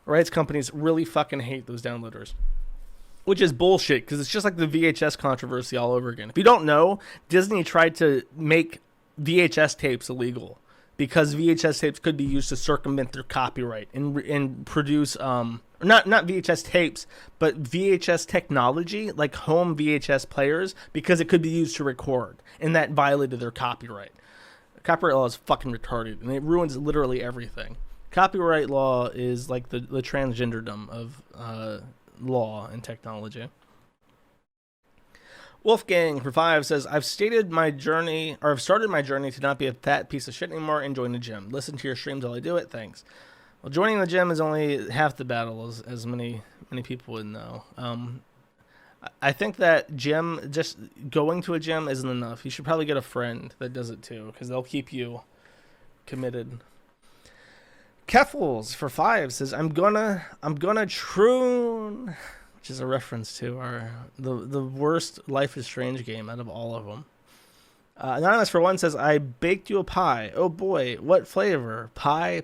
[SPEAKER 1] rights companies really fucking hate those downloaders. Which is bullshit, because it's just like the VHS controversy all over again. If you don't know, Disney tried to make VHS tapes illegal because VHS tapes could be used to circumvent their copyright and produce not VHS tapes, but VHS technology, like home VHS players, because it could be used to record, and that violated their copyright. Copyright law is fucking retarded, and it ruins literally everything. Copyright law is like the transgenderdom of law and technology. Wolfgang for 5 says, I've started my journey to not be a fat piece of shit anymore and join the gym. Listen to your streams while I do it. Thanks. Well, joining the gym is only half the battle, as many people would know. I think that just going to a gym isn't enough. You should probably get a friend that does it too, because they'll keep you committed. Keffals for 5 says, I'm gonna troon, which is a reference to the worst Life is Strange game out of all of them. Anonymous for 1 says, I baked you a pie. Oh boy, what flavor? Pie.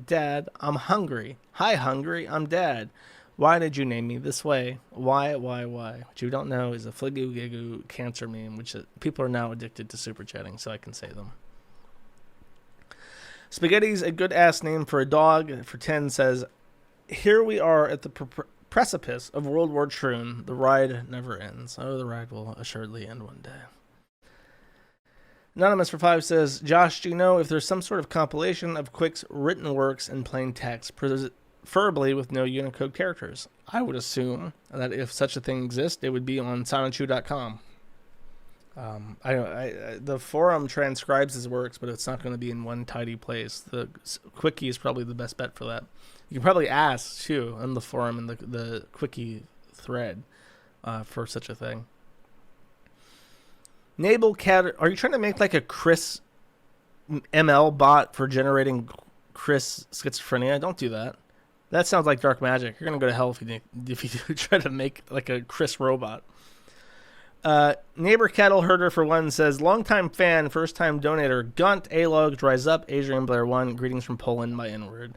[SPEAKER 1] Dad, I'm hungry. Hi, hungry. I'm Dad. Why did you name me this way? Why? What you don't know is a fligu-gigu cancer meme, which people are now addicted to super chatting, so I can say them. Spaghetti's a good-ass name for a dog. For 10 says, here we are at the precipice of World War Troon. The ride never ends. Oh, the ride will assuredly end one day. Anonymous for 5 says, Josh, do you know if there's some sort of compilation of Quick's written works in plain text, preferably with no Unicode characters? I would assume that if such a thing exists, it would be on SilentShoe.com. The forum transcribes his works, but it's not going to be in one tidy place. The Quickie is probably the best bet for that. You can probably ask, too, on the forum and the Quickie thread for such a thing. Nabel Cat, are you trying to make like a Chris ML bot for generating Chris schizophrenia? Don't do that. That sounds like dark magic. You're going to go to hell if you try to make like a Chris robot. Neighbor Cattle Herder for 1 says, longtime fan, first time donator, Gunt, A-Log, Dries Up, Adrian Blair 1, greetings from Poland, my N-word.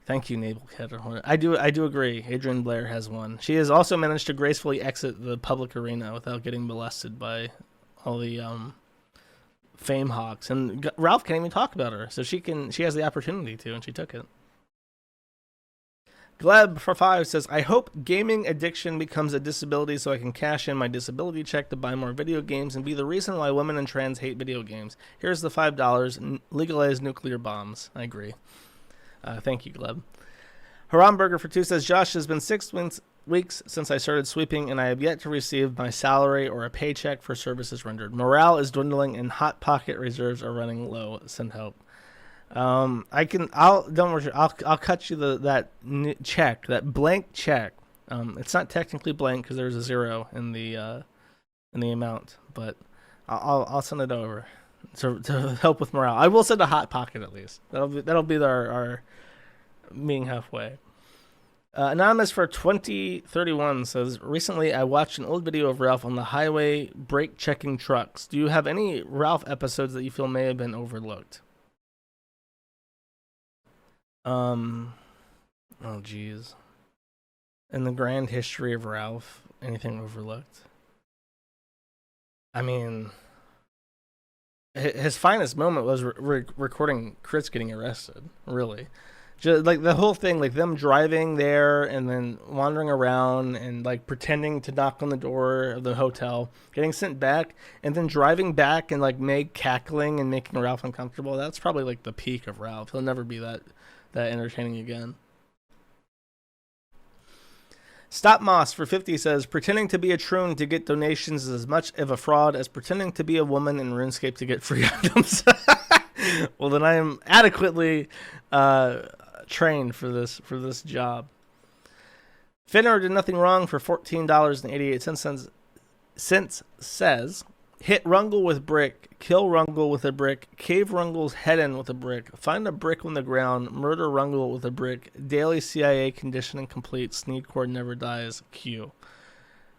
[SPEAKER 1] Thank you, Neighbor Cattle Herder. I do agree. Adrian Blair has one. She has also managed to gracefully exit the public arena without getting molested by all the fame hawks, and Ralph can't even talk about her, so she has the opportunity to, and she took it. Gleb for 5 says, I hope gaming addiction becomes a disability so I can cash in my disability check to buy more video games and be the reason why women and trans hate video games. Here's the $5. Legalize nuclear bombs. I agree. Thank you, Gleb. Haramburger for 2 says, Josh, has been 6 weeks since I started sweeping and I have yet to receive my salary or a paycheck for services rendered. Morale is dwindling and Hot Pocket reserves are running low. Send help. Don't worry, I'll cut you that check, that blank check. It's not technically blank because there's a 0 in the amount, but I'll send it over to help with morale. I will send a Hot Pocket at least. That'll be our meeting halfway. Anonymous for 2031 says, recently I watched an old video of Ralph on the highway brake checking trucks. Do you have any Ralph episodes that you feel may have been overlooked? Oh geez. In the grand history of Ralph, anything overlooked? I mean, his finest moment was recording Chris getting arrested, really. Just, like, the whole thing, like them driving there and then wandering around and like pretending to knock on the door of the hotel, getting sent back, and then driving back and like Meg cackling and making Ralph uncomfortable. That's probably like the peak of Ralph. He'll never be that entertaining again. Stop Moss for 50 says, pretending to be a troon to get donations is as much of a fraud as pretending to be a woman in RuneScape to get free items. Well, then I am adequately trained for this job. Finner did nothing wrong for $14.88 says, hit Rungle with brick, kill Rungle with a brick, cave Rungle's head in with a brick, find a brick on the ground, murder Rungle with a brick, daily CIA conditioning complete, Sneedcore never dies, Q.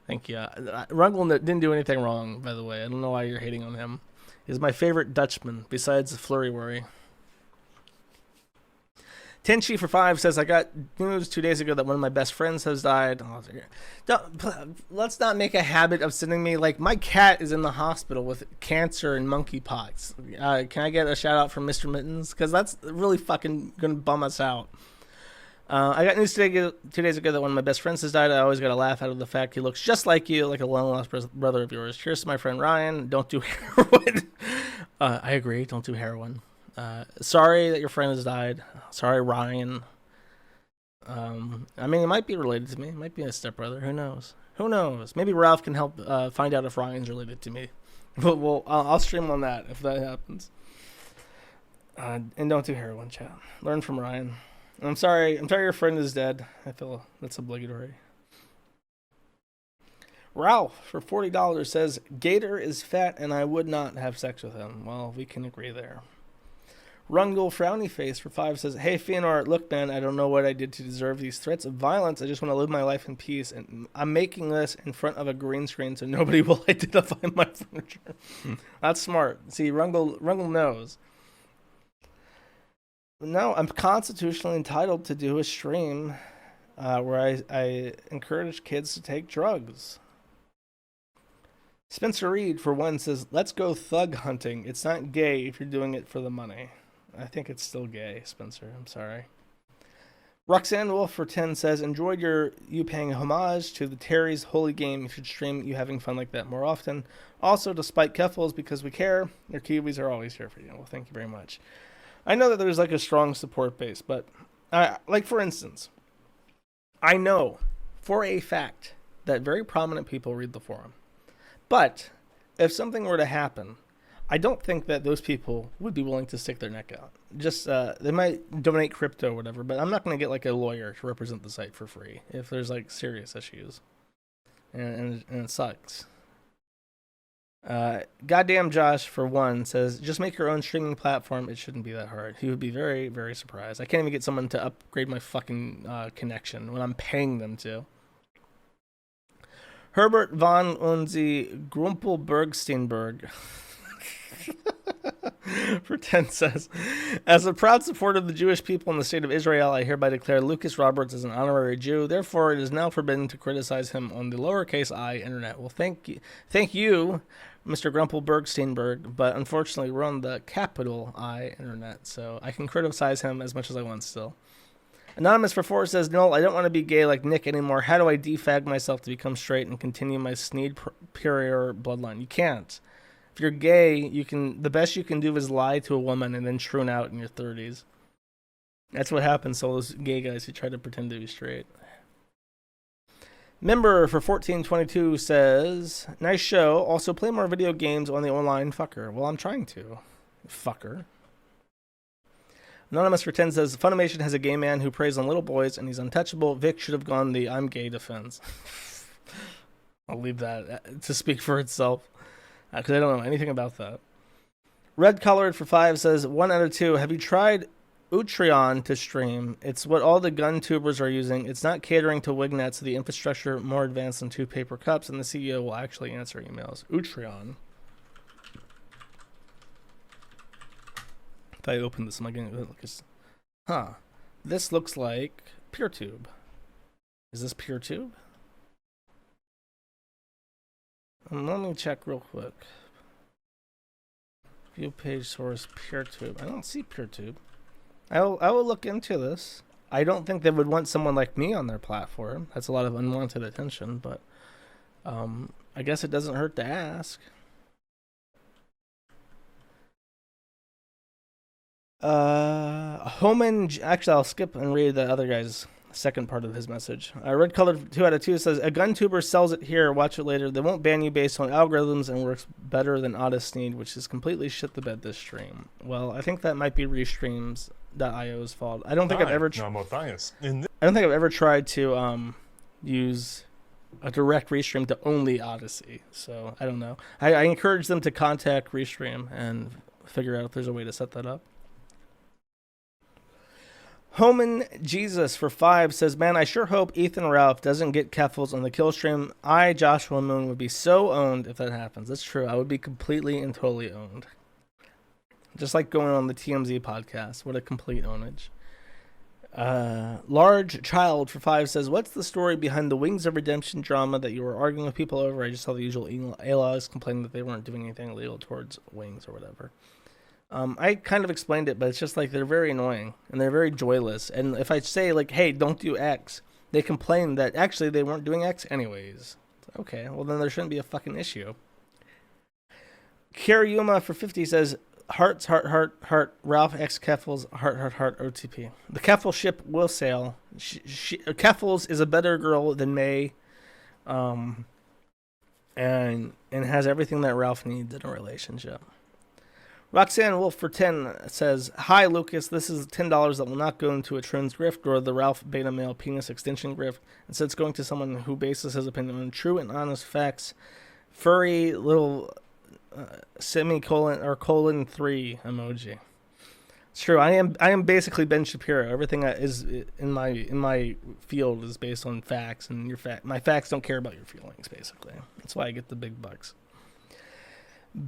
[SPEAKER 1] Thank you. Rungle didn't do anything wrong, by the way. I don't know why you're hating on him. He's my favorite Dutchman, besides the Flurry Worry. Tenchi for 5 says, I got news 2 days ago that one of my best friends has died. Let's not make a habit of sending me, like, my cat is in the hospital with cancer and monkeypox. Can I get a shout out from Mr. Mittens? Because that's really fucking going to bum us out. I got news 2 days ago that one of my best friends has died. I always got to laugh out of the fact he looks just like you, like a long-lost brother of yours. Cheers to my friend Ryan. Don't do heroin. I agree. Don't do heroin. Sorry that your friend has died. Sorry, Ryan. I mean, it might be related to me. It might be a stepbrother. Who knows? Who knows? Maybe Ralph can help find out if Ryan's related to me. But I'll stream on that if that happens. And don't do heroin, chat. Learn from Ryan. I'm sorry your friend is dead. I feel that's obligatory. Ralph for $40 says, Gator is fat and I would not have sex with him. Well, we can agree there. Rungle Frowny Face for 5 says, hey Feanor, look man, I don't know what I did to deserve these threats of violence. I just want to live my life in peace, and I'm making this in front of a green screen so nobody will identify my furniture. That's smart. See, Rungle knows. No, I'm constitutionally entitled to do a stream where I encourage kids to take drugs. Spencer Reed for 1 says, let's go thug hunting. It's not gay if you're doing it for the money. I think it's still gay, Spencer. I'm sorry. Roxanne Wolf for 10 says, enjoyed you paying homage to the Terry's Holy Game. You should stream you having fun like that more often. Also, despite Keffals, because we care, your Kiwis are always here for you. Well, thank you very much. I know that there's like a strong support base, but like for instance, I know for a fact that very prominent people read the forum. But if something were to happen, I don't think that those people would be willing to stick their neck out. Just they might donate crypto or whatever, but I'm not going to get like a lawyer to represent the site for free if there's like serious issues, and it sucks. Goddamn Josh for 1 says, just make your own streaming platform. It shouldn't be that hard. He would be very, very surprised. I can't even get someone to upgrade my fucking connection when I'm paying them to. Herbert von Unzi Grumpelbergsteinberg for 10 says, As a proud supporter of the Jewish people in the state of Israel, I hereby declare Lucas Roberts as an honorary Jew. Therefore, it is now forbidden to criticize him on the lowercase I internet. Well, thank you, Mr. Grumpelberg Steinberg, but unfortunately, we're on the capital I internet, so I can criticize him as much as I want still. Anonymous for 4 says, "No, I don't want to be gay like Nick anymore. How do I defag myself to become straight and continue my Sneed Purier bloodline?" You can't. If you're gay, the best you can do is lie to a woman and then troon out in your 30s. That's what happens to all those gay guys who try to pretend to be straight. Member for 1422 says, "Nice show. Also, play more video games on the online fucker." Well, I'm trying to. Fucker. Anonymous for 10 says, "Funimation has a gay man who preys on little boys and he's untouchable. Vic should have gone the I'm gay defense." I'll leave that to speak for itself, because I don't know anything about that. Red Colored for 5 says, 1 out of 2. Have you tried Utreon to stream? It's what all the gun tubers are using. It's not catering to Wignet, so the infrastructure more advanced than 2 paper cups, and the CEO will actually answer emails. Utreon. If I open this, am I going to look? This looks like PeerTube. Is this PeerTube? Let me check real quick. View page source PeerTube. I don't see PeerTube. I will look into this. I don't think they would want someone like me on their platform. That's a lot of unwanted attention, but I guess it doesn't hurt to ask. Actually, I'll skip and read the other guy's second part of his message. Red Colored 2 out of 2 says, "A gun tuber sells it here. Watch it later. They won't ban you based on algorithms and works better than Otis Need, which is completely shit the bed this stream." Well, I think that might be Restreams.io's fault. I don't think I've ever tried to use a direct restream to only Odyssey, so I don't know. I encourage them to contact Restream and figure out if there's a way to set that up. Homan Jesus for 5 says, "Man, I sure hope Ethan Ralph doesn't get Keffals on the kill stream. I, Joshua Moon, would be so owned if that happens." That's true. I would be completely and totally owned. Just like going on the TMZ podcast. What a complete ownage. Large Child for 5 says, "What's the story behind the Wings of Redemption drama that you were arguing with people over? I just saw the usual ALOs complaining that they weren't doing anything illegal towards Wings or whatever." I kind of explained it, but it's just like they're very annoying and they're very joyless. And if I say like, "Hey, don't do X," they complain that actually they weren't doing X anyways. Okay, well then there shouldn't be a fucking issue. Kiryuma for 50 says, "Hearts, heart, Ralph X Keffals, heart, OTP. The Keffals ship will sail. Keffals is a better girl than May, and has everything that Ralph needs in a relationship." Roxanne Wolf for 10 says, "Hi Lucas, this is $10 that will not go into a Troon's grift or the Ralph beta male penis extension grift. Instead, it's going to someone who bases his opinion on true and honest facts. Furry little semicolon or colon 3 emoji." It's true. I am basically Ben Shapiro. Everything that is in my field is based on facts, and my facts don't care about your feelings. Basically, that's why I get the big bucks.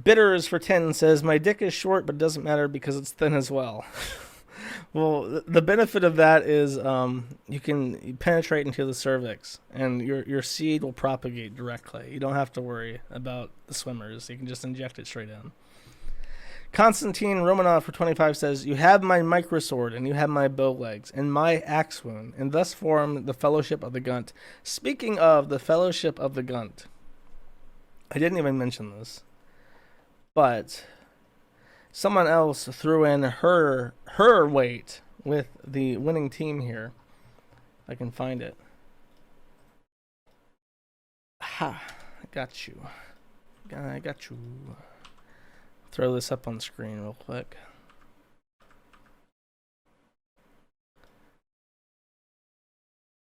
[SPEAKER 1] Bitters for 10 says, "My dick is short, but it doesn't matter because it's thin as well." Well, the benefit of that is you can penetrate into the cervix, and your seed will propagate directly. You don't have to worry about the swimmers. You can just inject it straight in. Constantine Romanov for 25 says, "You have my microsword, and you have my bow legs, and my axe wound, and thus form the Fellowship of the Gunt." Speaking of the Fellowship of the Gunt, I didn't even mention this, but someone else threw in her weight with the winning team here. If I can find it. Ha! I got you. Throw this up on the screen real quick.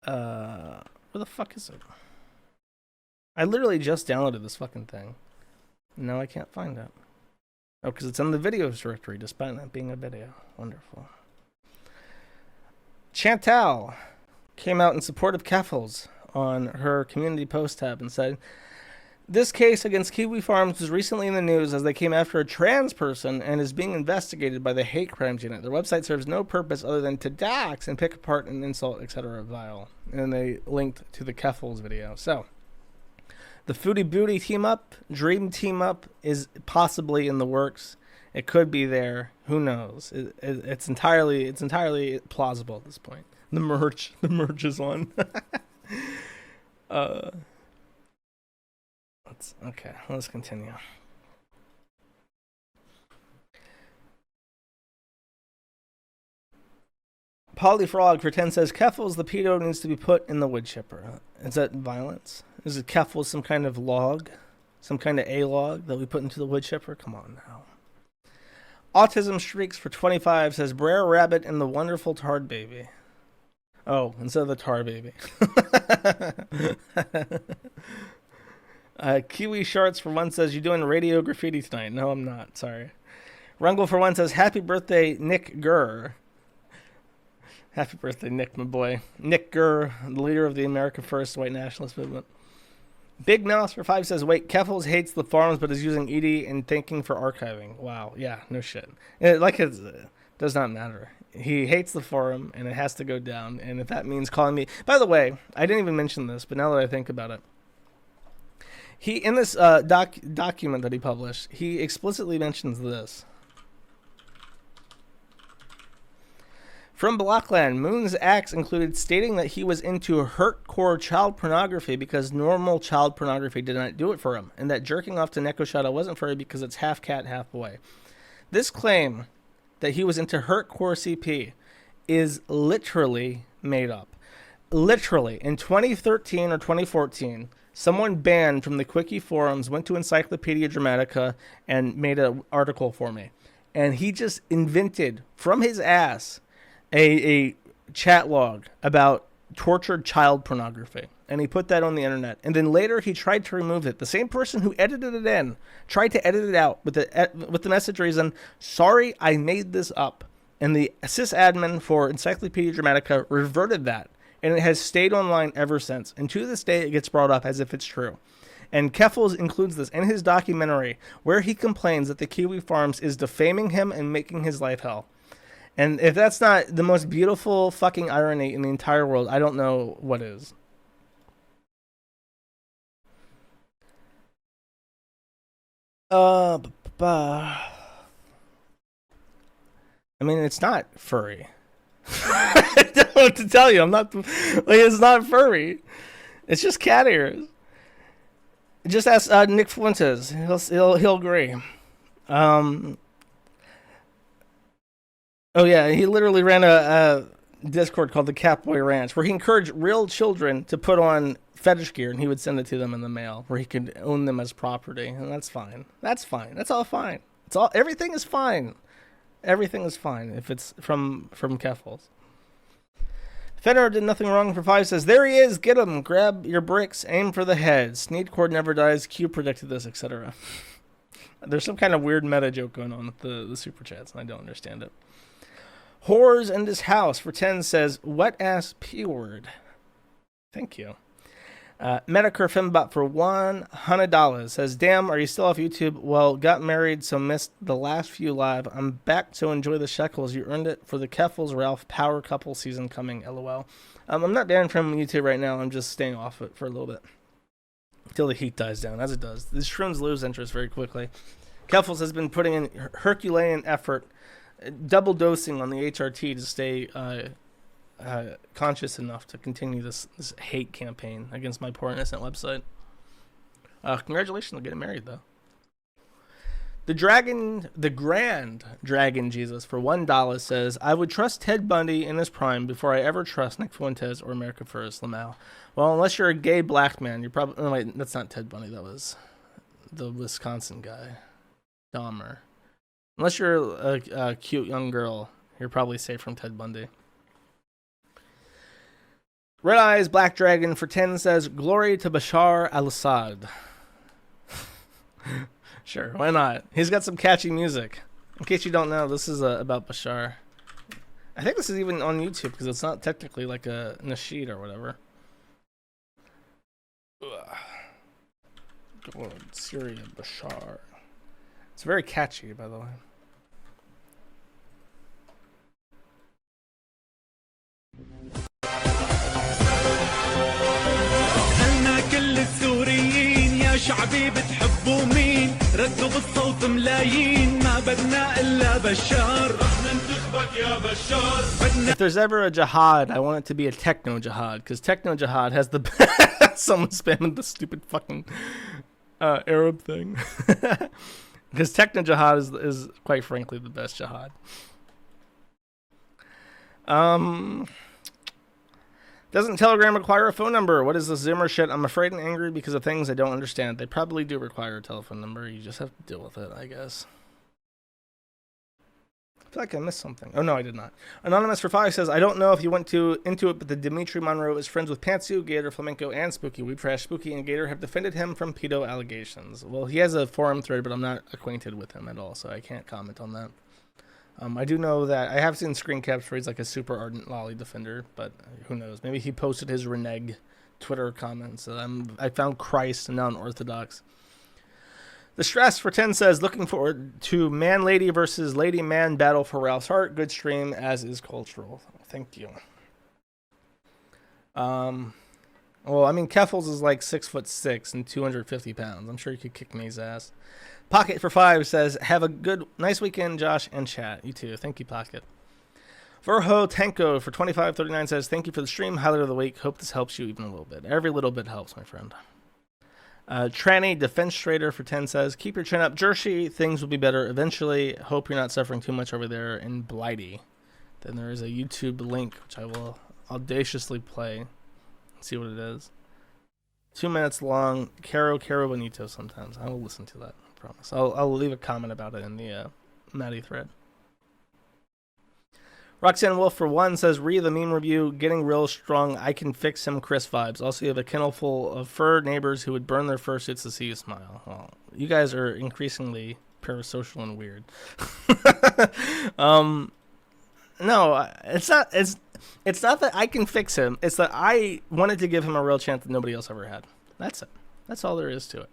[SPEAKER 1] Where the fuck is it? I literally just downloaded this fucking thing. Now I can't find it. Oh, because it's in the videos directory, despite not being a video. Wonderful. Chantal came out in support of Keffals on her community post tab and said, This case against Kiwi Farms was recently in the news as they came after a trans person and is being investigated by the hate crimes unit. Their website serves no purpose other than to dox and pick apart and insult, etc. vile. And they linked to the Keffals video. So, the Foodie Booty team up, Dream team up is possibly in the works. It could be there. Who knows? It's entirely plausible at this point. The merch is on. Let's continue. Polyfrog for 10 says Keffals the pedo needs to be put in the wood chipper. Is that violence? Is it Keffals some kind of log? Some kind of A-log that we put into the wood chipper? Come on now. Autism Streaks for 25 says Brer Rabbit and the Wonderful Tard Baby. Oh, instead of the Tar Baby. Kiwi Sharts for 1 says, you doing radio graffiti tonight? No, I'm not. Sorry. Rungle for 1 says, happy birthday, Nick Gurr. Happy birthday, Nick, my boy. Nick Gurr, the leader of the America First white nationalist movement. Big Mouse for 5 says, wait, Keffals hates the farms but is using Edie and thanking for archiving. Wow, yeah, no shit. It does not matter. He hates the forum and it has to go down. And if that means calling me... By the way, I didn't even mention this, but now that I think about it, he, in this document that he published, he explicitly mentions this. From Blockland, Moon's acts included stating that he was into hardcore child pornography because normal child pornography did not do it for him, and that jerking off to Nekoshada wasn't furry because it's half cat, half boy. This claim that he was into hardcore CP is literally made up. Literally, in 2013 or 2014, someone banned from the Quickie forums went to Encyclopedia Dramatica and made an article for me. And he just invented from his ass a chat log about tortured child pornography. And he put that on the internet. And then later he tried to remove it. The same person who edited it in tried to edit it out with the message reason, sorry, I made this up. And the sysadmin for Encyclopedia Dramatica reverted that. And it has stayed online ever since. And to this day, it gets brought up as if it's true. And Keffals includes this in his documentary, where he complains that the Kiwi Farms is defaming him and making his life hell. And if that's not the most beautiful fucking irony in the entire world, I don't know what is. I mean, it's not furry. I don't know what to tell you. I'm not like, it's not furry. It's just cat ears. Just ask Nick Fuentes. He'll agree. Oh yeah, he literally ran a Discord called the Catboy Ranch, where he encouraged real children to put on fetish gear, and he would send it to them in the mail, where he could own them as property, and that's fine. That's fine. That's all fine. Everything is fine. Everything is fine if it's from Keffals. Fenner did nothing wrong for 5 says, there he is, get him, grab your bricks, aim for the head. Sneedcord never dies, Q predicted this, etc. There's some kind of weird meta joke going on with the super chats, and I don't understand it. Whores in this house for 10 says, wet ass P word. Thank you. Medicare Fembot for $100 says, damn, are you still off YouTube? Well, got married, so missed the last few live. I'm back, so enjoy the shekels. You earned it for the Keffals Ralph Power Couple season coming, LOL. I'm not banned from YouTube right now. I'm just staying off it for a little bit. Until the heat dies down, as it does. These shrooms lose interest very quickly. Keffals has been putting in Herculean effort, double dosing on the HRT to stay conscious enough to continue this hate campaign against my poor innocent website. Congratulations on getting married, though. The Grand Dragon Jesus for $1 says, I would trust Ted Bundy in his prime before I ever trust Nick Fuentes or America First, Lamau. Well, unless you're a gay black man, you're probably... Oh, wait, that's not Ted Bundy. That was the Wisconsin guy. Dahmer. Unless you're a cute young girl, you're probably safe from Ted Bundy. Red Eyes Black Dragon for 10 says, glory to Bashar al-Assad. Sure, why not? He's got some catchy music. In case you don't know, this is about Bashar. I think this is even on YouTube because it's not technically like a nasheed or whatever. Ugh. God, Syria Bashar. It's very catchy, by the way.
[SPEAKER 2] أنا كل السوريين يا شعبي بتحبوا مين ردوا بالصوت ملايين ما بدنا إلا بشار رح ننتخبك يا بشار.
[SPEAKER 1] If there's ever a jihad, I want it to be a techno jihad, because techno jihad has the someone spamming the stupid fucking Arab thing. Because techno jihad is quite frankly the best jihad. Doesn't Telegram require a phone number? What is this Zoomer shit? I'm afraid and angry because of things I don't understand. They probably do require a telephone number. You just have to deal with it, I guess. I feel like I missed something. Oh, no, I did not. Anonymous for 5 says, I don't know if you went into it, but the Dimitri Monroe is friends with Pantsu, Gator, Flamenco, and Spooky. Weeb Trash, Spooky, and Gator have defended him from pedo allegations. Well, he has a forum thread, but I'm not acquainted with him at all, so I can't comment on that. I do know that I have seen screen caps where he's like a super ardent lolly defender, but who knows? Maybe he posted his renege Twitter comments. I found Christ and now an Orthodox. The Stress for 10 says, looking forward to Man Lady versus Lady Man battle for Ralph's heart. Good stream, as is cultural. Thank you. Well, I mean, Keffals is like 6'6" and 250 pounds. I'm sure he could kick me's ass. Pocket for 5 says, have a nice weekend, Josh and chat. You too. Thank you, Pocket. Verho Tenko for 25.39 says, thank you for the stream. Highlight of the week. Hope this helps you even a little bit. Every little bit helps, my friend. Tranny Defense Trader for 10 says, keep your chin up, Jersey. Things will be better eventually. Hope you're not suffering too much over there in Blighty. Then there is a YouTube link, which I will audaciously play and see what it is. 2 minutes long. Caro Bonito sometimes. I will listen to that. Promise. I'll leave a comment about it in the Maddie thread. Roxanne Wolf for 1 says, read the meme review, getting real strong, I can fix him Chris vibes. Also, you have a kennel full of fur neighbors who would burn their fursuits to see you smile. Well, you guys are increasingly parasocial and weird. No, it's not that I can fix him. It's that I wanted to give him a real chance that nobody else ever had. That's it. That's all there is to it.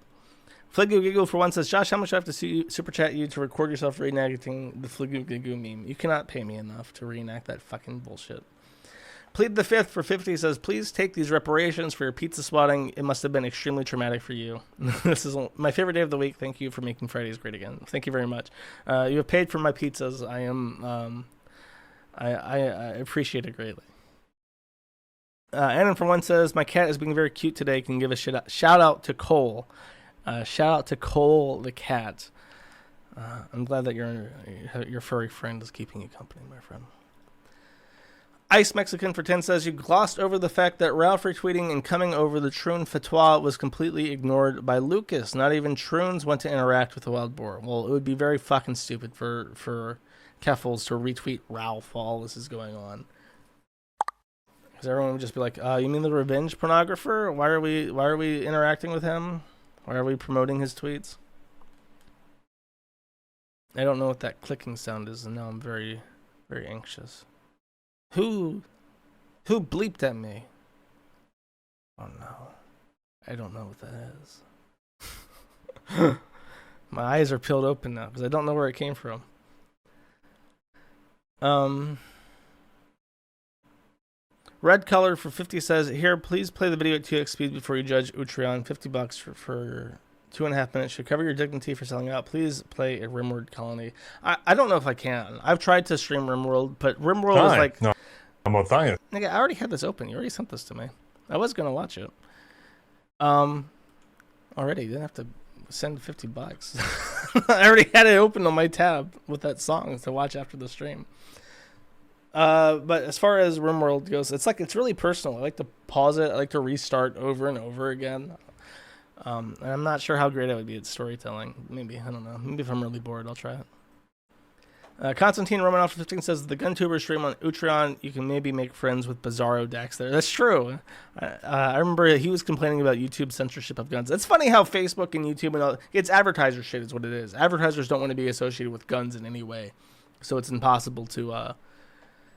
[SPEAKER 1] Fligu Giggle for 1 says, Josh, how much do I have to super chat you to record yourself reenacting the Fligu Giggle meme? You cannot pay me enough to reenact that fucking bullshit. Plead the 5th for 50 says, please take these reparations for your pizza swatting. It must have been extremely traumatic for you. This is my favorite day of the week. Thank you for making Fridays great again. Thank you very much. You have paid for my pizzas. I appreciate it greatly. Anna for 1 says, my cat is being very cute today. Can you give a shout out to Cole. Shout out to Cole the cat. I'm glad that your furry friend is keeping you company, my friend. Ice Mexican for 10 says, you glossed over the fact that Ralph retweeting and coming over the Troon fatwa was completely ignored by Lucas. Not even Troons went to interact with the wild boar. Well, it would be very fucking stupid for Keffals to retweet Ralph while all this is going on. Because everyone would just be like, you mean the revenge pornographer? Why are we interacting with him? Why are we promoting his tweets? I don't know what that clicking sound is, and now I'm very, very anxious. Who bleeped at me? Oh no. I don't know what that is. My eyes are peeled open now, because I don't know where it came from. Red Color for 50 says, here, please play the video at 2x speed before you judge Utreon. $50 for 2.5 minutes. Should cover your dignity for selling out. Please play a RimWorld colony. I don't know if I can. I've tried to stream RimWorld, but RimWorld is like...
[SPEAKER 3] No, I'm not dying.
[SPEAKER 1] Nigga, I already had this open. You already sent this to me. I was going to watch it. Already. You didn't have to send $50. I already had it open on my tab with that song to watch after the stream. But as far as RimWorld goes, it's really personal. I like to pause it. I like to restart over and over again. And I'm not sure how great I would be at storytelling. Maybe, I don't know. Maybe if I'm really bored, I'll try it. Constantine Romanoff 15 says, the GunTuber stream on Utreon, you can maybe make friends with Bizarro Dax there. That's true. I remember he was complaining about YouTube censorship of guns. It's funny how Facebook and YouTube and all, it's advertiser shit is what it is. Advertisers don't want to be associated with guns in any way. So it's impossible to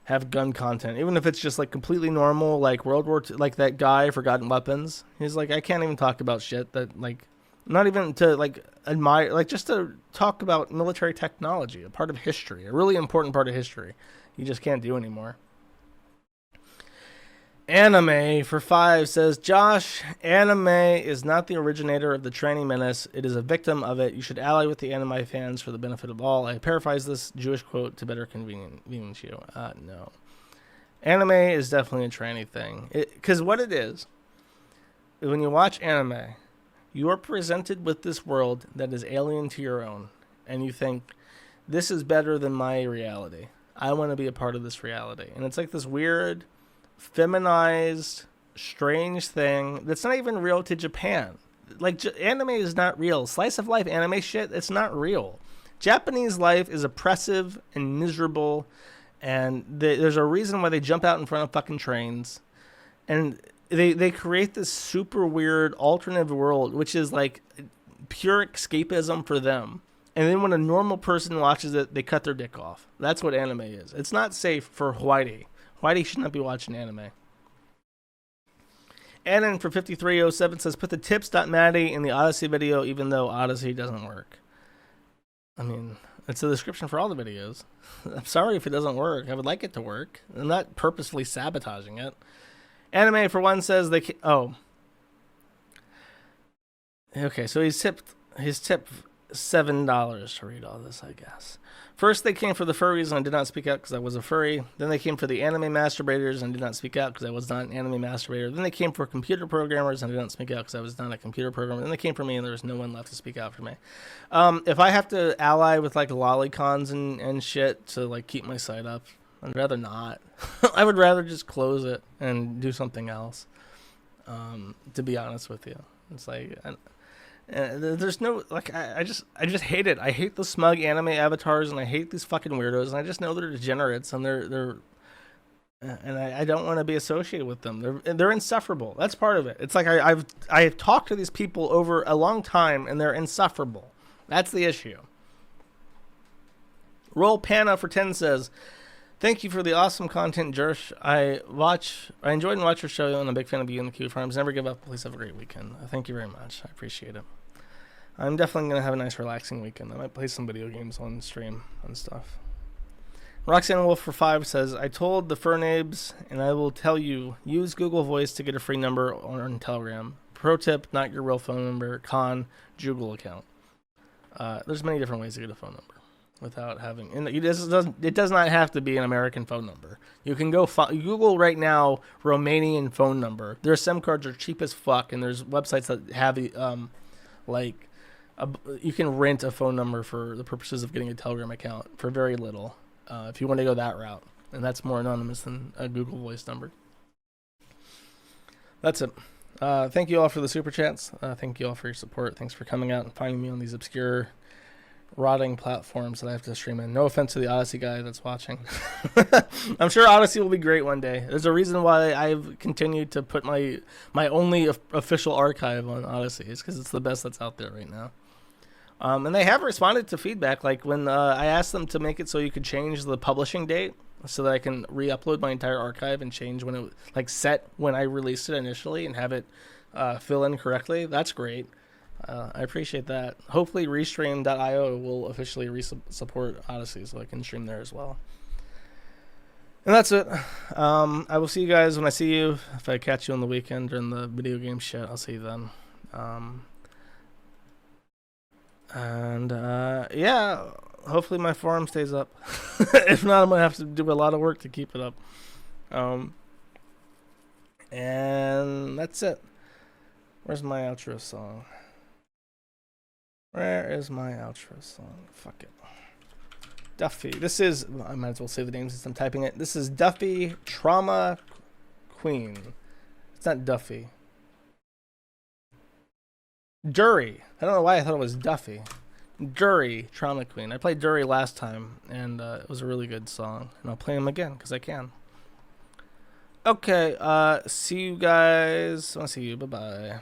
[SPEAKER 1] have gun content, even if it's just like completely normal, like World War II, like that guy Forgotten Weapons. He's like, I can't even talk about shit that like Not even to like admire, like just to talk about military technology, a part of history, a really important part of history. You just can't do anymore. Anime for 5 says, Josh, anime is not the originator of the tranny menace. It is a victim of it. You should ally with the anime fans for the benefit of all. I paraphrase this Jewish quote to better convenience you. No. Anime is definitely a tranny thing. Because what it is, when you watch anime, you are presented with this world that is alien to your own. And you think, this is better than my reality. I want to be a part of this reality. And it's like this weird, feminized, strange thing that's not even real to Japan. Like, anime is not real. Slice of life anime shit, it's not real. Japanese life is oppressive and miserable, and there's a reason why they jump out in front of fucking trains. And they create this super weird alternative world, which is like pure escapism for them. And then when a normal person watches it, they cut their dick off. That's what anime is. It's not safe for Whitey. Whitey should not be watching anime. Annan for 5307 says, put the tips.Maddie in the Odyssey video, even though Odyssey doesn't work. I mean, it's a description for all the videos. I'm sorry if it doesn't work. I would like it to work. I'm not purposefully sabotaging it. Anime for 1 says they can... Oh. Okay, so his tip $7 to read all this, I guess. First, they came for the furries, and I did not speak out because I was a furry. Then they came for the anime masturbators, and did not speak out because I was not an anime masturbator. Then they came for computer programmers, and I did not speak out because I was not a computer programmer. Then they came for me, and there was no one left to speak out for me. If I have to ally with like lolicons and shit to like keep my site up, I'd rather not. I would rather just close it and do something else. To be honest with you, it's like. There's no, like, I just hate it. I hate the smug anime avatars, and I hate these fucking weirdos, and I just know they're degenerates, and I don't want to be associated with them. They're insufferable. That's part of it. It's like I've talked to these people over a long time, and they're insufferable. That's the issue. Roll Panna for 10 says, thank you for the awesome content, Jersh. I enjoyed and watched your show, and I'm a big fan of you and the Q Farms. Never give up. Please have a great weekend. Thank you very much. I appreciate it. I'm definitely going to have a nice relaxing weekend. I might play some video games on stream and stuff. Roxanne Wolf for 5 says, I told the Furnabes, and I will tell you, use Google Voice to get a free number on Telegram. Pro tip, not your real phone number. Con, Google account. There's many different ways to get a phone number without having... And it does not have to be an American phone number. You can go Google right now Romanian phone number. Their SIM cards are cheap as fuck, and there's websites that have you can rent a phone number for the purposes of getting a Telegram account for very little, if you want to go that route. And that's more anonymous than a Google Voice number. That's it. Thank you all for the super chats. Thank you all for your support. Thanks for coming out and finding me on these obscure, rotting platforms that I have to stream in. No offense to the Odyssey guy that's watching. I'm sure Odyssey will be great one day. There's a reason why I've continued to put my only official archive on Odyssey. It's because it's the best that's out there right now. And they have responded to feedback. Like when I asked them to make it so you could change the publishing date so that I can re-upload my entire archive and change when it, like, set when I released it initially and have it fill in correctly. That's great. I appreciate that. Hopefully Restream.io will officially support Odyssey so I can stream there as well. And that's it. I will see you guys when I see you. If I catch you on the weekend or in the video game shit, I'll see you then. Yeah, hopefully my forum stays up. If not, I'm going to have to do a lot of work to keep it up. And that's it. Where's my outro song? Where is my outro song? Fuck it. Duffy. This is... I might as well say the name since I'm typing it. This is Duffy Trauma Queen. It's not Duffy. Dury. I don't know why I thought it was Duffy. Dury, Trauma Queen. I played Dury last time, and it was a really good song. And I'll play him again, because I can. Okay, see you guys. I want to see you. Bye-bye.